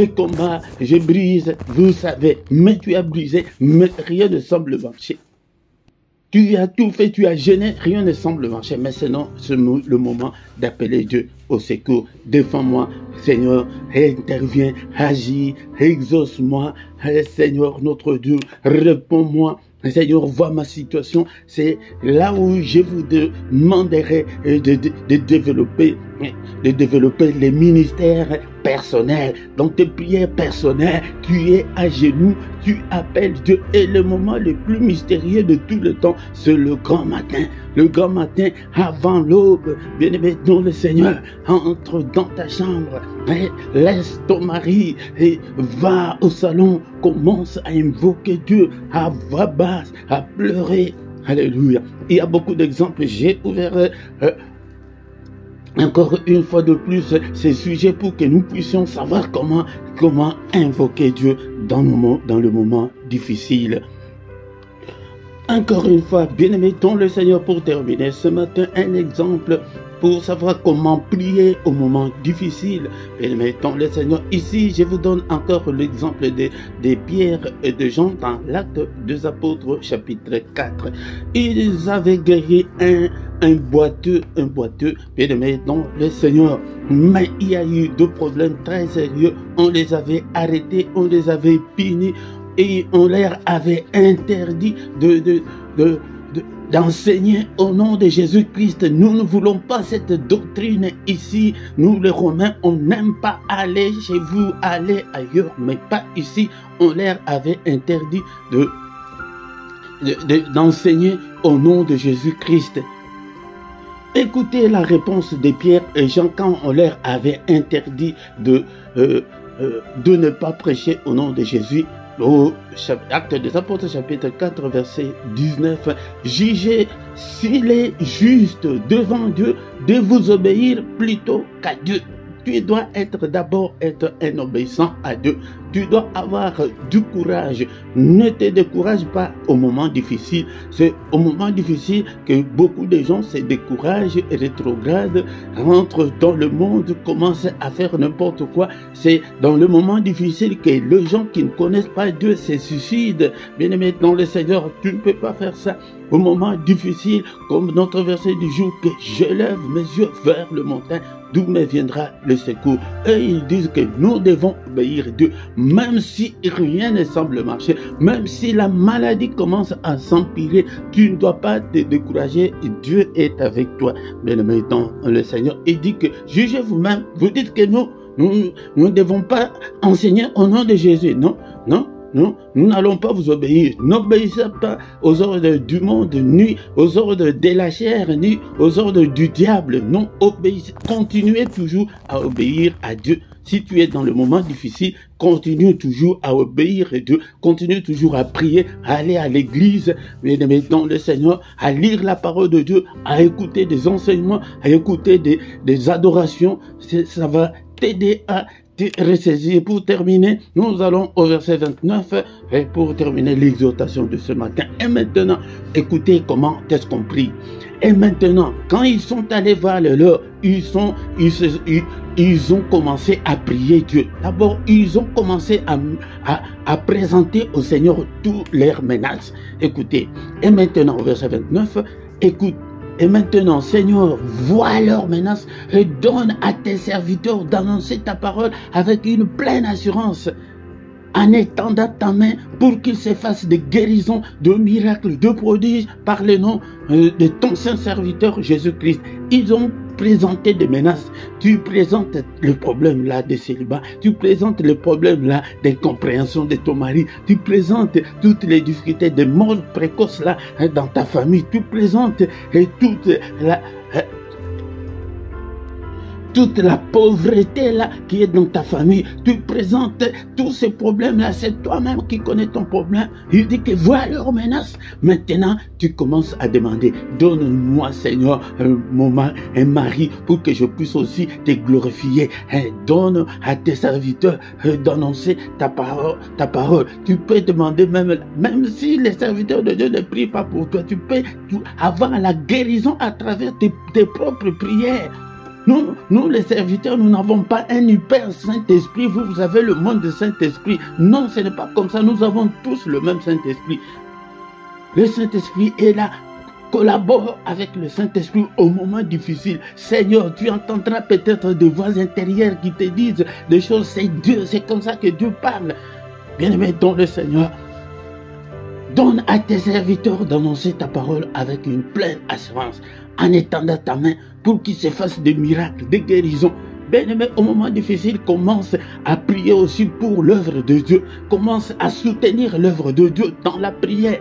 combats, je brise, vous savez, mais tu as brisé, mais rien ne semble marcher. Tu as tout fait, tu as gêné, rien ne semble marcher. Mais sinon, c'est le moment d'appeler Dieu au secours. Défends-moi, Seigneur, interviens, agis, exauce-moi, Seigneur notre Dieu, réponds-moi. Seigneur, vois ma situation. C'est là où je vous demanderai de développer de développer les ministères personnels. Dans tes prières personnelles, tu es à genoux, tu appelles Dieu. Et le moment le plus mystérieux de tout le temps, c'est le grand matin. Le grand matin, avant l'aube, bien-aimé dans le Seigneur, entre dans ta chambre, laisse ton mari et va au salon, commence à invoquer Dieu à voix basse, à pleurer. Alléluia. Il y a beaucoup d'exemples. J'ai ouvert encore une fois de plus ces sujets pour que nous puissions savoir comment invoquer Dieu dans le moment difficile. Encore une fois, bien-aimé dans le Seigneur, pour terminer ce matin, un exemple pour savoir comment prier au moment difficile. Bien-aimé dans le Seigneur, ici je vous donne encore l'exemple de Pierre et de Jean dans l'Acte des Apôtres chapitre 4. Ils avaient guéri un boiteux, bien-aimé dans le Seigneur. Mais il y a eu deux problèmes très sérieux. On les avait arrêtés, on les avait punis et on leur avait interdit d'enseigner au nom de Jésus-Christ. Nous ne voulons pas cette doctrine ici. Nous les Romains, on n'aime pas aller chez vous, aller ailleurs, mais pas ici. On leur avait interdit d'enseigner au nom de Jésus-Christ. Écoutez la réponse de Pierre et Jean quand on leur avait interdit de ne pas prêcher au nom de Jésus. Au Acte des Apôtres chapitre 4 verset 19, jugez s'il est juste devant Dieu de vous obéir plutôt qu'à Dieu. Tu dois d'abord être un obéissant à Dieu. Tu dois avoir du courage. Ne te décourage pas au moment difficile. C'est au moment difficile que beaucoup de gens se découragent, rétrogradent, rentrent dans le monde, commencent à faire n'importe quoi. C'est dans le moment difficile que les gens qui ne connaissent pas Dieu se suicident. Bien-aimé dans le Seigneur, tu ne peux pas faire ça. Au moment difficile, comme notre verset du jour, que je lève mes yeux vers le montagne, d'où me viendra le secours. Et ils disent que nous devons obéir à Dieu, même si rien ne semble marcher, même si la maladie commence à s'empirer, tu ne dois pas te décourager, Dieu est avec toi. Bien-aimé dans le Seigneur, il dit que jugez vous-même, vous dites que nous ne devons pas enseigner au nom de Jésus, non, nous n'allons pas vous obéir. N'obéissez pas aux ordres du monde, ni aux ordres de la chair, ni aux ordres du diable. Non, obéissez. Continuez toujours à obéir à Dieu. Si tu es dans le moment difficile, continue toujours à obéir à Dieu. Continue toujours à prier, à aller à l'église, bien-aimé dans le Seigneur, à lire la parole de Dieu, à écouter des enseignements, à écouter des adorations. Ça va t'aider à ressaisir. Pour terminer, nous allons au verset 29 et pour terminer l'exhortation de ce matin. Et maintenant, écoutez comment est-ce qu'on prie. Et maintenant, quand ils sont allés voir le leur, ils ont commencé à prier Dieu. D'abord, ils ont commencé à présenter au Seigneur toutes leurs menaces. Écoutez, et maintenant au verset 29, écoute. Et maintenant, Seigneur, vois leurs menaces et donne à tes serviteurs d'annoncer ta parole avec une pleine assurance, en étendant ta main pour qu'ils se fassent de guérisons, de miracles, de prodiges par le nom de ton saint serviteur Jésus-Christ. Ils ont présenté des menaces. Tu présentes le problème là de célibat, tu présentes le problème là d'incompréhension de ton mari, tu présentes toutes les difficultés de mort précoce là dans ta famille, tu présentes toute la pauvreté là qui est dans ta famille, tu présentes tous ces problèmes là, c'est toi-même qui connais ton problème. Il dit que vois leurs menaces. Maintenant, tu commences à demander, donne-moi Seigneur un mari pour que je puisse aussi te glorifier. Donne à tes serviteurs d'annoncer ta parole. Tu peux demander même si les serviteurs de Dieu ne prient pas pour toi, tu peux avoir la guérison à travers tes propres prières. Nous, les serviteurs, nous n'avons pas un hyper Saint-Esprit. Vous avez le monde de Saint-Esprit. Non, ce n'est pas comme ça. Nous avons tous le même Saint-Esprit. Le Saint-Esprit est là. Collabore avec le Saint-Esprit au moment difficile. Seigneur, tu entendras peut-être des voix intérieures qui te disent des choses. C'est Dieu, c'est comme ça que Dieu parle. Bien-aimé dans le Seigneur. Donne à tes serviteurs d'annoncer ta parole avec une pleine assurance, en étendant ta main pour qu'ils se fassent des miracles, des guérisons. Bien-aimé, au moment difficile, commence à prier aussi pour l'œuvre de Dieu. Commence à soutenir l'œuvre de Dieu dans la prière.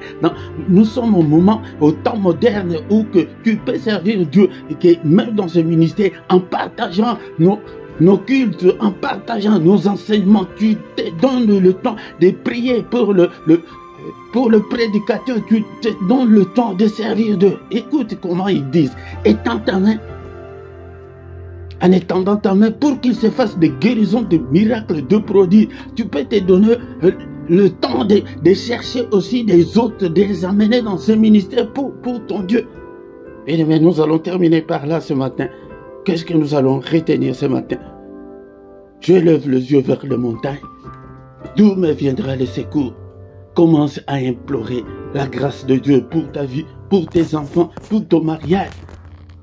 Nous sommes au moment, au temps moderne, où que tu peux servir Dieu. Et que même dans ce ministère, en partageant nos cultes, en partageant nos enseignements, tu te donnes le temps de prier pour le prédicateur, tu te donnes le temps de servir Dieu. Écoute comment ils disent. Étends ta main. En étendant ta main pour qu'il se fasse des guérisons, des miracles, de prodiges. Tu peux te donner le temps de chercher aussi des autres, de les amener dans ce ministère pour ton Dieu. Et bien, nous allons terminer par là ce matin. Qu'est-ce que nous allons retenir ce matin? Je lève les yeux vers les montagnes. D'où me viendra le secours? Commence à implorer la grâce de Dieu pour ta vie, pour tes enfants, pour ton mariage,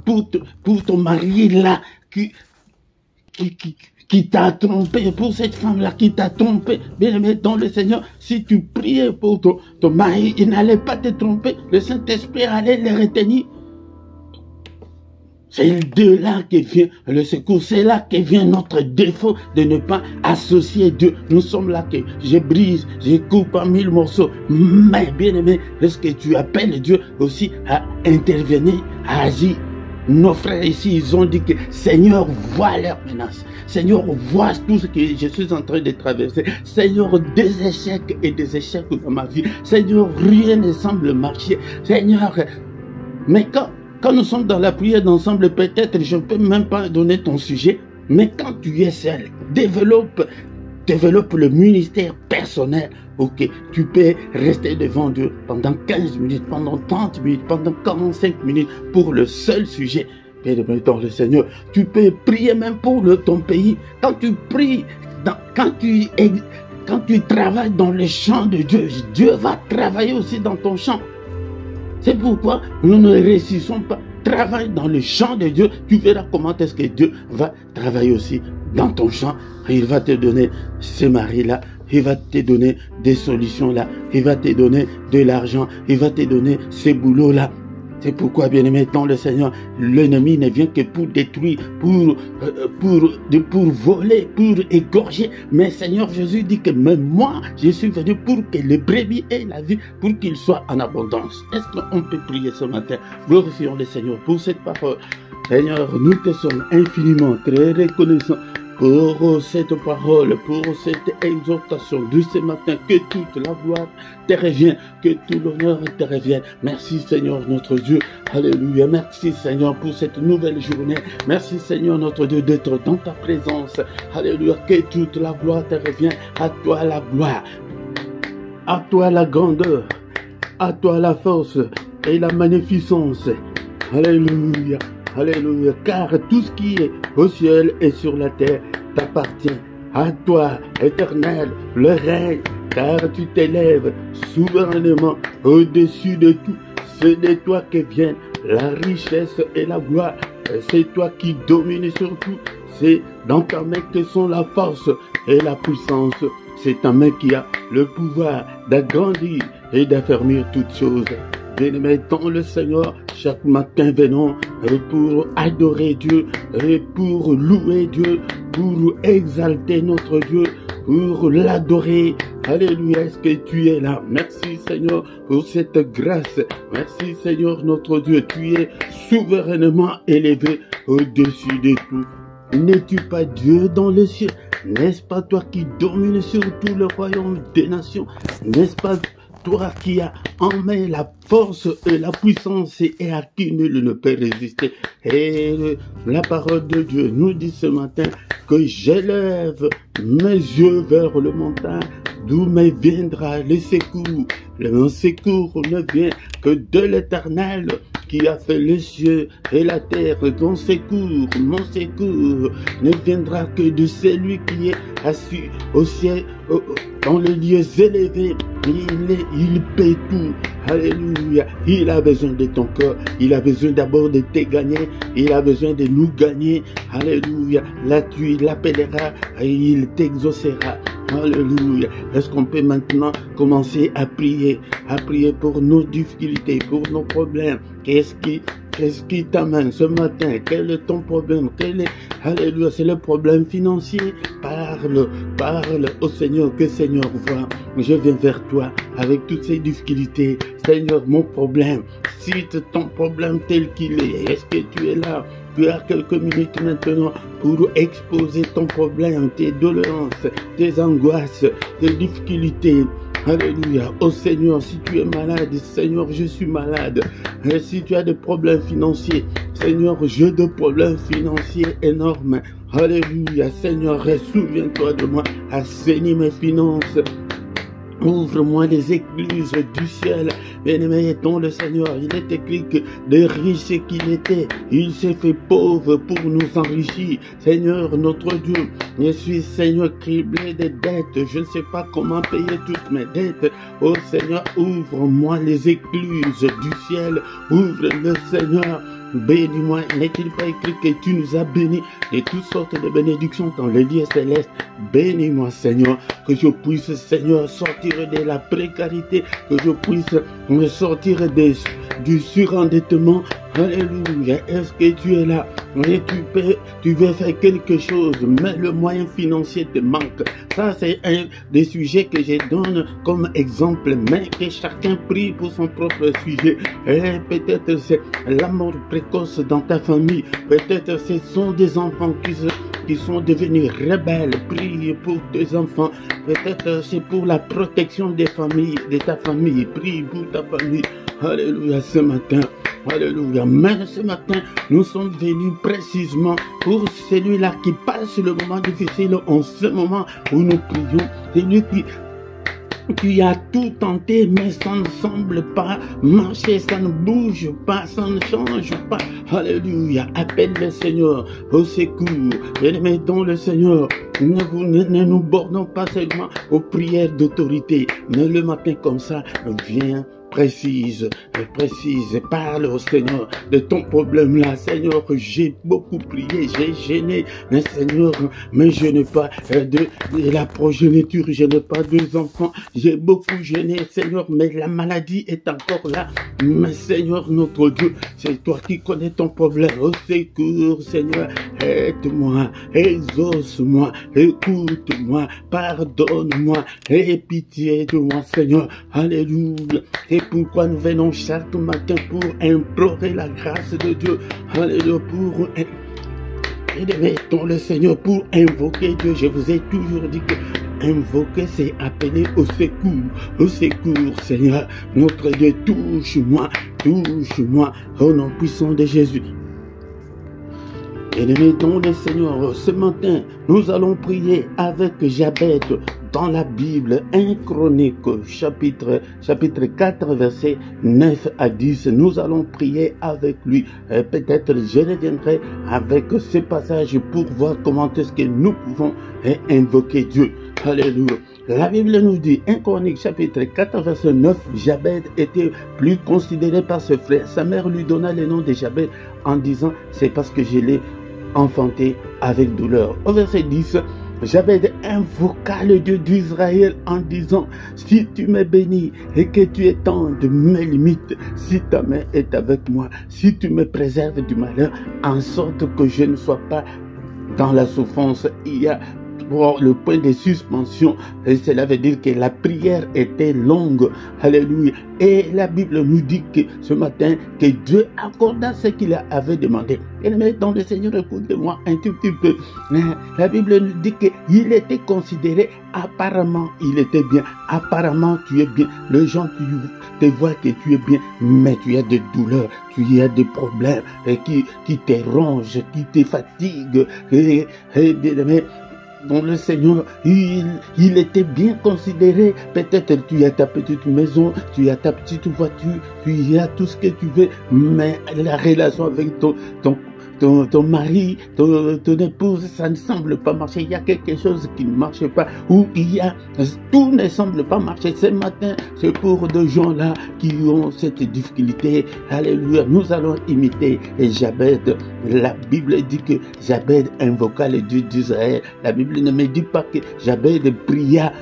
pour ton mari là qui t'a trompé, pour cette femme-là qui t'a trompé. Bien aimé dans le Seigneur, si tu priais pour ton mari, il n'allait pas te tromper, le Saint-Esprit allait le retenir. C'est de là que vient le secours, c'est là que vient notre défaut de ne pas associer Dieu. Nous sommes là que je brise, je coupe en 1000 morceaux. Mais bien aimé, lorsque tu appelles Dieu aussi à intervenir, à agir. Nos frères ici, ils ont dit que Seigneur, vois leurs menaces. Seigneur, vois tout ce que je suis en train de traverser. Seigneur, des échecs et des échecs dans ma vie. Seigneur, rien ne semble marcher. Seigneur, mais quand nous sommes dans la prière d'ensemble, peut-être je ne peux même pas donner ton sujet, mais quand tu es seul, développe le ministère personnel. Ok, tu peux rester devant Dieu pendant 15 minutes, pendant 30 minutes, pendant 45 minutes pour le seul sujet. Père dans le Seigneur, tu peux prier même pour ton pays. Quand tu pries, quand tu travailles dans le champ de Dieu, Dieu va travailler aussi dans ton champ. C'est pourquoi nous ne réussissons pas. Travaille dans le champ de Dieu. Tu verras comment est-ce que Dieu va travailler aussi dans ton champ. Il va te donner ce mari-là. Il va te donner des solutions-là. Il va te donner de l'argent. Il va te donner ce boulot-là. C'est pourquoi, bien-aimé, dans le Seigneur, l'ennemi ne vient que pour détruire, pour voler, pour égorger. Mais Seigneur Jésus dit que même moi, je suis venu pour que les brebis aient la vie, pour qu'ils soient en abondance. Est-ce qu'on peut prier ce matin? Glorifions le Seigneur pour cette parole. Seigneur, nous te sommes infiniment très reconnaissants pour cette parole, pour cette exhortation de ce matin, que toute la gloire te revienne, que tout l'honneur te revienne. Merci Seigneur notre Dieu, alléluia, merci Seigneur pour cette nouvelle journée, merci Seigneur notre Dieu d'être dans ta présence, alléluia, que toute la gloire te revienne, à toi la gloire, à toi la grandeur, à toi la force et la magnificence, alléluia. Alléluia, car tout ce qui est au ciel et sur la terre t'appartient. À toi, Éternel, le règne, car tu t'élèves souverainement au-dessus de tout. C'est de toi que viennent la richesse et la gloire. C'est toi qui domines sur tout. C'est dans ta main que sont la force et la puissance. C'est ta main qui a le pouvoir d'agrandir et d'affermir toutes choses. Bien-aimés dans le Seigneur, chaque matin venons pour adorer Dieu, pour louer Dieu, pour exalter notre Dieu, pour l'adorer. Alléluia, est-ce que tu es là? Merci Seigneur pour cette grâce. Merci Seigneur notre Dieu, tu es souverainement élevé au-dessus de tout. N'es-tu pas Dieu dans le ciel? N'est-ce pas toi qui domines sur tout le royaume des nations? N'est-ce pas toi qui as en main la force et la puissance et à qui nul ne peut résister? Et la parole de Dieu nous dit ce matin que j'élève mes yeux vers le montagne, d'où me viendra le secours. Le secours ne vient que de l'Éternel qui a fait les cieux et la terre. Ton secours, mon secours, ne viendra que de celui qui est assis au ciel, dans les lieux élevés. il paie tout. Alléluia. Il a besoin de ton cœur. Il a besoin d'abord de te gagner. Il a besoin de nous gagner. Alléluia. Là, tu l'appelleras et il t'exaucera. Alléluia. Est-ce qu'on peut maintenant commencer à prier pour nos difficultés, pour nos problèmes? Qu'est-ce qui t'amène ce matin? Quel est ton problème? Alléluia, c'est le problème financier. Parle au Seigneur, que Seigneur voit. Je viens vers toi avec toutes ces difficultés. Seigneur, mon problème, cite ton problème tel qu'il est. Est-ce que tu es là? Tu as quelques minutes maintenant pour exposer ton problème, tes doléances, tes angoisses, tes difficultés. Alléluia. Oh Seigneur, si tu es malade, Seigneur, je suis malade. Et si tu as des problèmes financiers, Seigneur, j'ai des problèmes financiers énormes. Alléluia. Seigneur, souviens-toi de moi. Assainis mes finances. Ouvre-moi les écluses du ciel. Bien-aimé étant le Seigneur, il est écrit que de riche qu'il était, il s'est fait pauvre pour nous enrichir. Seigneur, notre Dieu, je suis, Seigneur, criblé de dettes. Je ne sais pas comment payer toutes mes dettes. Oh Seigneur, ouvre-moi les écluses du ciel. Ouvre-le, Seigneur. Bénis-moi. N'est-il pas écrit que tu nous as bénis de toutes sortes de bénédictions dans les lieux célestes? Bénis-moi, Seigneur, que je puisse, Seigneur, sortir de la précarité, que je puisse me sortir du surendettement. Alléluia. Est-ce que tu es là et tu veux faire quelque chose, mais le moyen financier te manque? Ça, c'est un des sujets que je donne comme exemple, mais que chacun prie pour son propre sujet. Et peut-être c'est la mort précoce dans ta famille. Peut-être ce sont des enfants qui sont devenus rebelles. Prie pour tes enfants. Peut-être c'est pour la protection des familles, de ta famille. Prie pour ta famille. Alléluia, ce matin. Alléluia. Mais ce matin, nous sommes venus précisément pour celui-là qui passe le moment difficile en ce moment où nous prions. Celui qui a tout tenté, mais ça ne semble pas marcher, ça ne bouge pas, ça ne change pas. Alléluia. Appelle le Seigneur au secours. Bien-aimés dans le Seigneur, ne nous bornons pas seulement aux prières d'autorité, mais le matin comme ça, viens. Précise, parle au Seigneur de ton problème là. Seigneur, j'ai beaucoup prié, j'ai gêné, mais Seigneur, mais je n'ai pas de la progéniture, je n'ai pas deux enfants, j'ai beaucoup gêné, Seigneur, mais la maladie est encore là. Mais Seigneur, notre Dieu, c'est toi qui connais ton problème. Au secours, Seigneur, aide-moi, exauce-moi, écoute-moi, pardonne-moi, aie pitié de moi, Seigneur. Alléluia. Et pourquoi nous venons chaque matin pour implorer la grâce de Dieu. Alléluia, pour aider le Seigneur, pour invoquer Dieu. Je vous ai toujours dit que invoquer, c'est appeler au secours. Au secours, Seigneur. Notre Dieu, touche-moi, touche-moi. Au nom puissant de Jésus. Bien-aimés dans le Seigneur, ce matin, nous allons prier avec Jabez dans la Bible, 1 Chronique, chapitre 4, versets 9 à 10. Nous allons prier avec lui. Peut-être je reviendrai avec ce passage pour voir comment est-ce que nous pouvons invoquer Dieu. Alléluia. La Bible nous dit, 1 Chronique, chapitre 4, verset 9, Jabez était plus considéré par ses frères. Sa mère lui donna le nom de Jabez en disant, c'est parce que je l'ai enfanté avec douleur. Au verset 10, Jabez invoqua le Dieu d'Israël en disant, si tu me bénis et que tu étendes mes limites, si ta main est avec moi, si tu me préserves du malheur, en sorte que je ne sois pas dans la souffrance. Il y a pour le point de suspension, et cela veut dire que la prière était longue. Alléluia. Et la Bible nous dit que ce matin, que Dieu accorda ce qu'il avait demandé. Et dans le Seigneur, écoutez-moi un tout petit peu. La Bible nous dit qu'il était considéré, apparemment, il était bien. Apparemment, tu es bien. Les gens te voient que tu es bien, mais tu as des douleurs, tu as des problèmes qui te rongent, qui te fatiguent. Et dans le Seigneur, il était bien considéré. Peut-être tu as ta petite maison, tu as ta petite voiture, tu as tout ce que tu veux, mais la relation avec ton mari, ton épouse, ça ne semble pas marcher. Il y a quelque chose qui ne marche pas, ou tout ne semble pas marcher. Ce matin, c'est pour de gens là qui ont cette difficulté. Alléluia. Nous allons imiter Jabez. La Bible dit que Jabez invoqua le Dieu d'Israël. La Bible ne me dit pas que Jabez pria,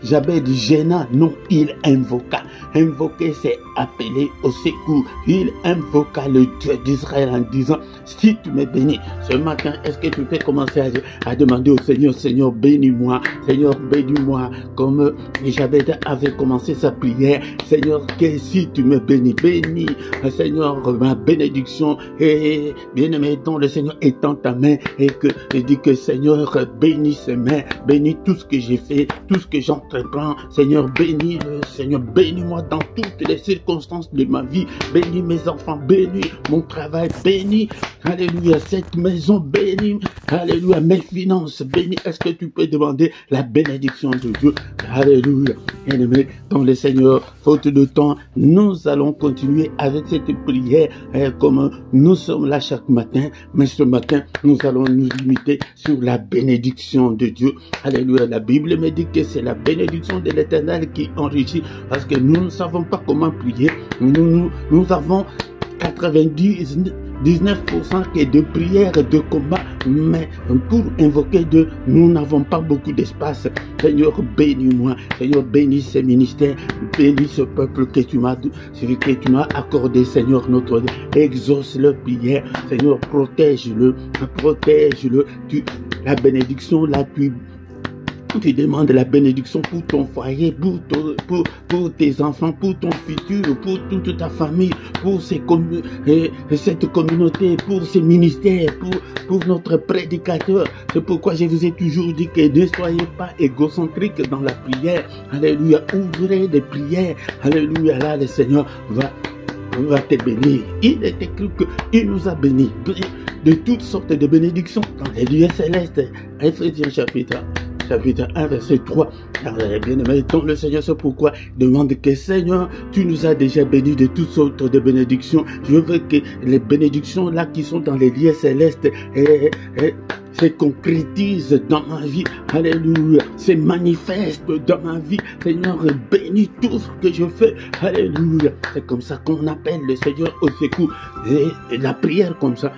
Jabez gêna. Non, il invoqua. Invoquer, c'est appeler au secours. Il invoqua le Dieu d'Israël en disant, si tu me bénis ce matin, est-ce que tu peux commencer à demander au Seigneur, Seigneur, bénis-moi, Seigneur, bénis-moi, comme Jabez avait commencé sa prière. Seigneur, que si tu me bénis, bénis, Seigneur, ma bénédiction, et bien-aimé, dont le Seigneur étend ta main, et que je dis que Seigneur, bénis ses mains, bénis tout ce que j'ai fait, tout ce que j'entreprends. Seigneur, bénis-le, Seigneur, bénis-moi dans toutes les circonstances de ma vie, bénis mes enfants, bénis mon travail, bénis, alléluia, cette maison, bénis, alléluia, mes finances, bénis. Est-ce que tu peux demander la bénédiction de Dieu? Alléluia. Bien-aimé, dans le Seigneur, faute de temps, nous allons continuer avec cette prière comme nous sommes là chaque matin, mais ce matin, nous allons nous limiter sur la bénédiction de Dieu. Alléluia. La Bible me dit que c'est la bénédiction de l'Éternel qui enrichit, parce que nous ne savons pas comment prier. Nous avons 19% est de prière, de combat, mais pour invoquer Dieu, nous n'avons pas beaucoup d'espace. Seigneur, bénis-moi. Seigneur, bénis ces ministères, bénis ce peuple que tu m'as accordé, Seigneur notre Dieu. Exauce leur prière. Seigneur, protège-le, protège-le. La bénédiction, la plus. Tu demandes la bénédiction pour ton foyer, pour tes enfants, pour ton futur, pour toute ta famille, pour cette communauté, pour ces ministères, pour notre prédicateur. C'est pourquoi je vous ai toujours dit que ne soyez pas égocentriques dans la prière. Alléluia, ouvrez des prières. Alléluia, là le Seigneur va te bénir. Il est écrit qu'il nous a bénis de toutes sortes de bénédictions dans les lieux célestes. Éphésiens chapitre 1, verset 3. Bien-aimé, dans le Seigneur, c'est pourquoi demande que Seigneur, tu nous as déjà bénis de toutes sortes de bénédictions. Je veux que les bénédictions là qui sont dans les lieux célestes se concrétisent dans ma vie. Alléluia. Se manifestent dans ma vie. Seigneur, bénis tout ce que je fais. Alléluia. C'est comme ça qu'on appelle le Seigneur au secours. Et la prière comme ça.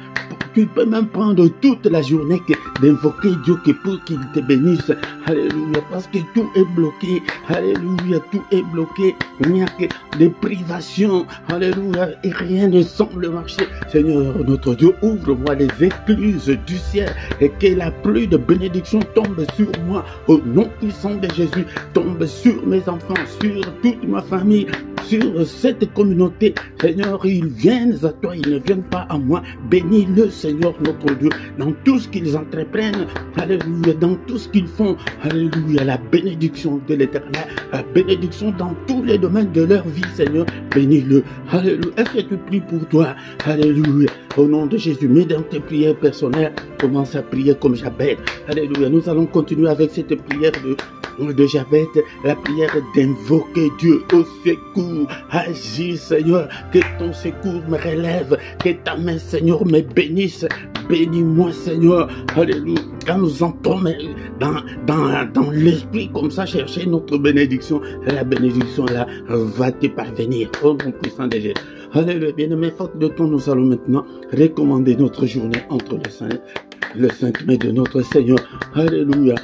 Tu peux même prendre toute la journée d'invoquer Dieu pour qu'il te bénisse. Alléluia. Parce que tout est bloqué. Alléluia. Tout est bloqué. Il n'y a que des privations. Alléluia. Et rien ne semble marcher. Seigneur, notre Dieu, ouvre-moi les écluses du ciel et que la pluie de bénédiction tombe sur moi. Au nom puissant de Jésus, tombe sur mes enfants, sur toute ma famille, sur cette communauté. Seigneur, ils viennent à toi, ils ne viennent pas à moi. Bénis-le, Seigneur, notre Dieu, dans tout ce qu'ils entreprennent. Alléluia, dans tout ce qu'ils font. Alléluia, la bénédiction de l'Éternel, la bénédiction dans tous les domaines de leur vie, Seigneur. Bénis-le. Alléluia. Est-ce que tu pries pour toi? Alléluia. Au nom de Jésus, mets dans tes prières personnelles, commence à prier comme Jabez. Alléluia. Nous allons continuer avec cette prière de Jabez, la prière d'invoquer Dieu au secours. Agis, Seigneur, que ton secours me relève, que ta main, Seigneur, me bénisse. Bénis-moi, Seigneur. Alléluia. Quand nous entrons dans l'esprit comme ça, chercher notre bénédiction, la bénédiction là va te parvenir. Au nom puissant de Jésus. Alléluia. Bien-aimé, faute de temps, nous allons maintenant recommander notre journée entre le saint mai de notre Seigneur. Alléluia.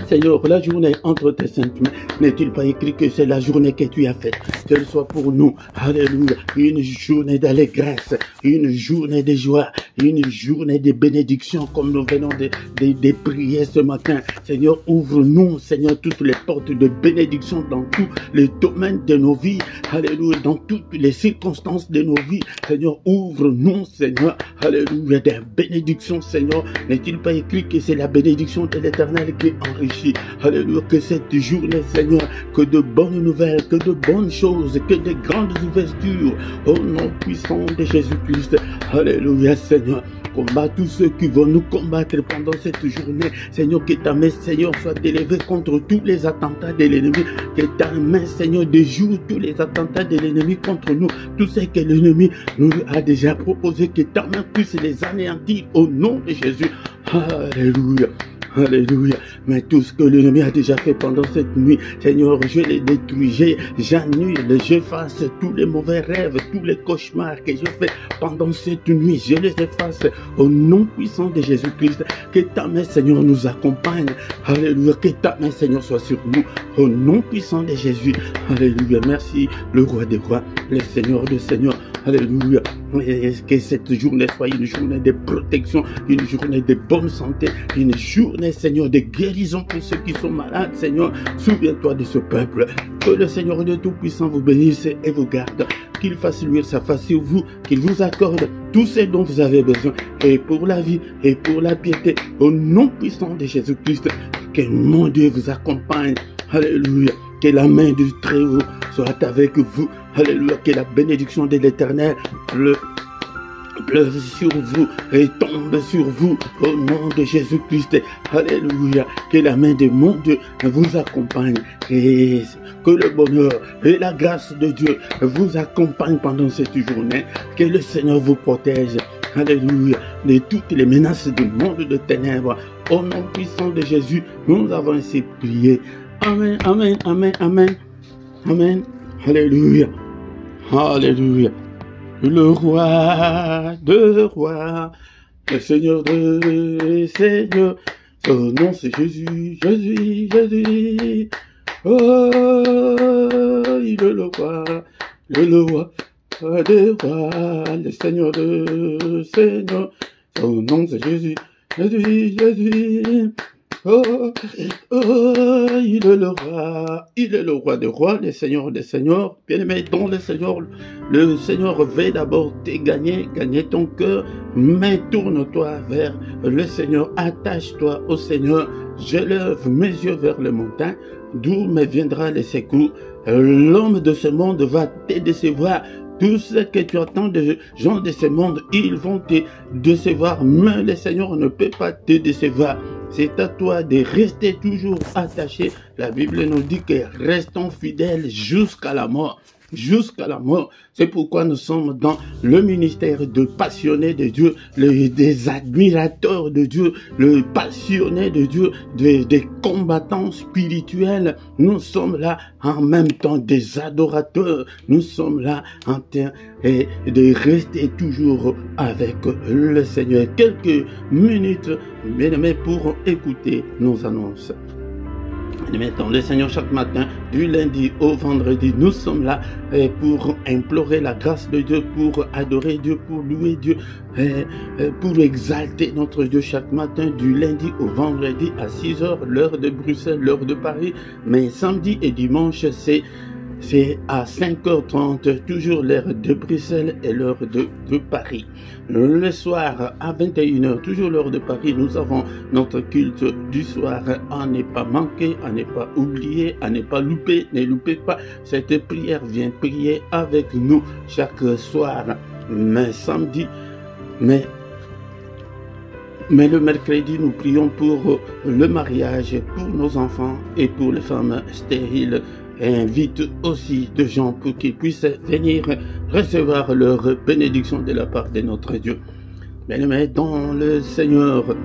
Seigneur, la journée entre tes saintes mains, n'est-il pas écrit que c'est la journée que tu as faite? Qu'elle soit pour nous, alléluia, une journée d'allégresse, une journée de joie, une journée de bénédiction, comme nous venons de prier ce matin. Seigneur, ouvre-nous, Seigneur, toutes les portes de bénédiction dans tous les domaines de nos vies, alléluia, dans toutes les circonstances de nos vies. Seigneur, ouvre-nous, Seigneur, alléluia, des bénédictions, Seigneur. N'est-il pas écrit que c'est la bénédiction de l'Éternel qui enrichit? Alléluia, que cette journée, Seigneur, que de bonnes nouvelles, que de bonnes choses, que de grandes ouvertures, au nom puissant de Jésus-Christ. Alléluia, Seigneur. combat tous ceux qui vont nous combattre pendant cette journée. Seigneur, que ta main, Seigneur, soit élevée contre tous les attentats de l'ennemi. Que ta main, Seigneur, déjoue tous les attentats de l'ennemi contre nous. Tout ce que l'ennemi nous a déjà proposé, que ta main puisse les anéantir au nom de Jésus. Alléluia. Alléluia. Mais tout ce que l'ennemi a déjà fait pendant cette nuit, Seigneur, je les détruis, j'annule, j'efface tous les mauvais rêves, tous les cauchemars que je fais pendant cette nuit. Je les efface au nom puissant de Jésus-Christ. Que ta main, Seigneur, nous accompagne. Alléluia. Que ta main, Seigneur, soit sur nous au nom puissant de Jésus. Alléluia. Merci, le roi des rois, le Seigneur des seigneurs. Alléluia. Que cette journée soit une journée de protection, une journée de bonne santé, une journée, Seigneur, de guérison pour ceux qui sont malades. Seigneur, souviens-toi de ce peuple. Que le Seigneur de Tout-Puissant vous bénisse et vous garde. Qu'il fasse luire sa face sur vous, qu'il vous accorde tout ce dont vous avez besoin, et pour la vie, et pour la piété, au nom puissant de Jésus-Christ. Que mon Dieu vous accompagne. Alléluia. Que la main du Très-Haut soit avec vous. Alléluia. Que la bénédiction de l'Éternel pleuve sur vous et tombe sur vous au nom de Jésus-Christ. Alléluia. Que la main de mon Dieu vous accompagne. Et que le bonheur et la grâce de Dieu vous accompagnent pendant cette journée. Que le Seigneur vous protège. Alléluia. De toutes les menaces du monde de ténèbres. Au nom puissant de Jésus, nous avons ainsi prié. Amen, amen, amen, amen, amen. Alléluia, alléluia. Le roi de rois, le Seigneur de seigneurs, son nom c'est Jésus, Jésus, Jésus. Oh, il est le roi des rois, le Seigneur de seigneurs, son nom c'est Jésus, Jésus, Jésus. Oh, oh, il est le roi des rois, le Seigneur des seigneurs. Bien-aimé dans le Seigneur veut d'abord te gagner ton cœur, mais tourne-toi vers le Seigneur, attache-toi au Seigneur. Je lève mes yeux vers les montagnes, d'où me viendra le secours. L'homme de ce monde va te décevoir. Tout ce que tu attends des gens de ce monde, ils vont te décevoir, mais le Seigneur ne peut pas te décevoir. C'est à toi de rester toujours attaché. La Bible nous dit que restons fidèles jusqu'à la mort. Jusqu'à la mort. C'est pourquoi nous sommes dans le ministère de passionnés de Dieu, des admirateurs de Dieu, le passionné de Dieu, des combattants spirituels. Nous sommes là en même temps des adorateurs. Nous sommes là en train de rester toujours avec le Seigneur. Quelques minutes, bien-aimés, pour écouter nos annonces. Mettons le Seigneur chaque matin, du lundi au vendredi, nous sommes là pour implorer la grâce de Dieu, pour adorer Dieu, pour louer Dieu, pour exalter notre Dieu chaque matin, du lundi au vendredi à 6 h, l'heure de Bruxelles, l'heure de Paris. Mais samedi et dimanche, c'est à 5h30, toujours l'heure de Bruxelles et l'heure de Paris. Le soir à 21 h, toujours l'heure de Paris, nous avons notre culte du soir. À ne pas manquer, à ne pas oublier, à ne pas louper. Ne loupez pas cette prière. Viens prier avec nous chaque soir. Mais samedi, mais le mercredi, nous prions pour le mariage, pour nos enfants et pour les femmes stériles. Et invite aussi des gens pour qu'ils puissent venir recevoir leur bénédiction de la part de notre Dieu. Bien-aimés dans le Seigneur,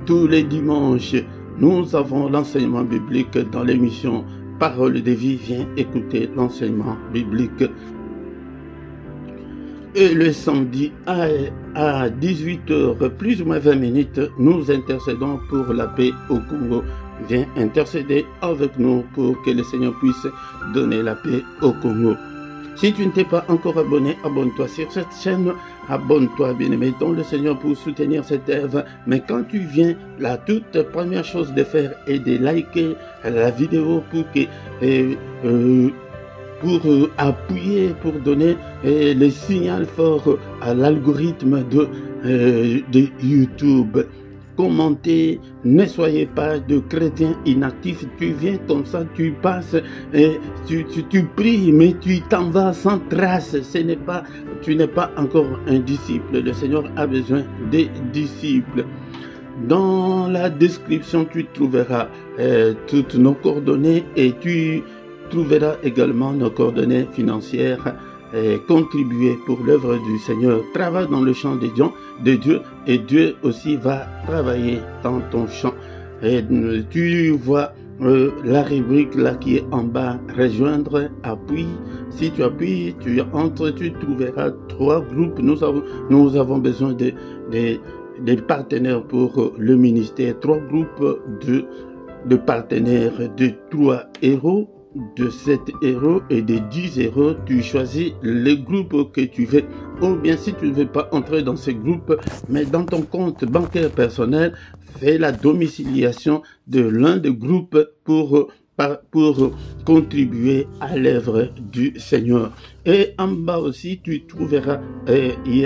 tous les dimanches, nous avons l'enseignement biblique dans l'émission Parole de vie. Viens écouter l'enseignement biblique. Et le samedi à 18 h, plus ou moins 20 minutes, nous intercédons pour la paix au Congo. Viens intercéder avec nous pour que le Seigneur puisse donner la paix au Congo. Si tu ne t'es pas encore abonné, abonne-toi sur cette chaîne. Abonne-toi, bien-aimé, dans le Seigneur, pour soutenir cette œuvre. Mais quand tu viens, la toute première chose de faire est de liker la vidéo pour appuyer, pour donner le signal fort à l'algorithme de YouTube. commenter. Ne soyez pas de chrétiens inactifs. Tu viens comme ça, tu passes, et tu pries, mais tu t'en vas sans trace. Tu n'es pas encore un disciple. Le Seigneur a besoin des disciples. Dans la description, tu trouveras toutes nos coordonnées et tu trouveras également nos coordonnées financières. Contribuer pour l'œuvre du Seigneur. Travaille dans le champ de Dieu et Dieu aussi va travailler dans ton champ. Et tu vois la rubrique là qui est en bas, rejoindre, appuie. Si tu appuies, tu entres, tu trouveras 3 groupes. Nous avons besoin des partenaires pour le ministère. 3 groupes de partenaires de 3 €, de 7 € et de 10 €. Tu choisis les groupes que tu veux. Ou bien si tu ne veux pas entrer dans ces groupes, mais dans ton compte bancaire personnel, fais la domiciliation de l'un des groupes pour contribuer à l'œuvre du Seigneur. Et en bas aussi, tu trouveras, il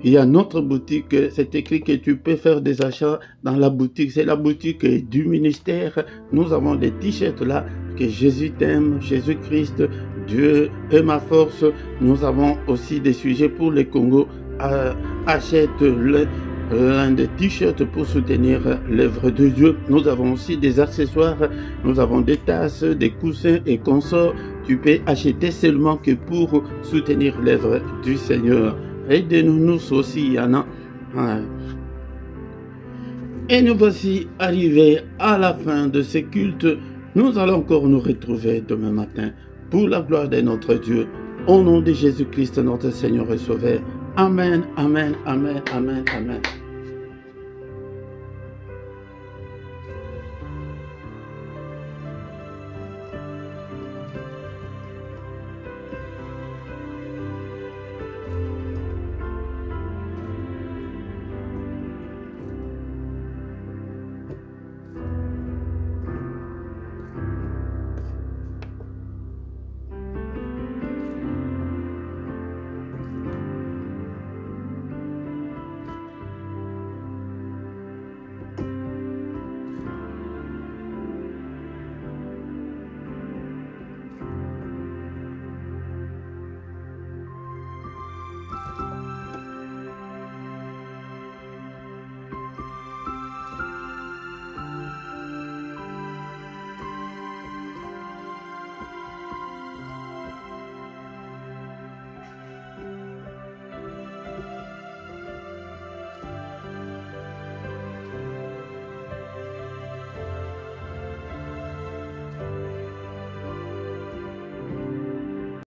y a notre boutique, c'est écrit que tu peux faire des achats dans la boutique. C'est la boutique du ministère. Nous avons des t-shirts là, que Jésus t'aime, Jésus-Christ, Dieu est ma force. Nous avons aussi des sujets pour les Congo. Achète l'un des t-shirts pour soutenir l'œuvre de Dieu. Nous avons aussi des accessoires. Nous avons des tasses, des coussins et consorts. Tu peux acheter seulement que pour soutenir l'œuvre du Seigneur. Aidez-nous aussi, Anna. Et nous voici arrivés à la fin de ce culte. Nous allons encore nous retrouver demain matin pour la gloire de notre Dieu. Au nom de Jésus-Christ, notre Seigneur et Sauveur. Amen, amen, amen, amen, amen.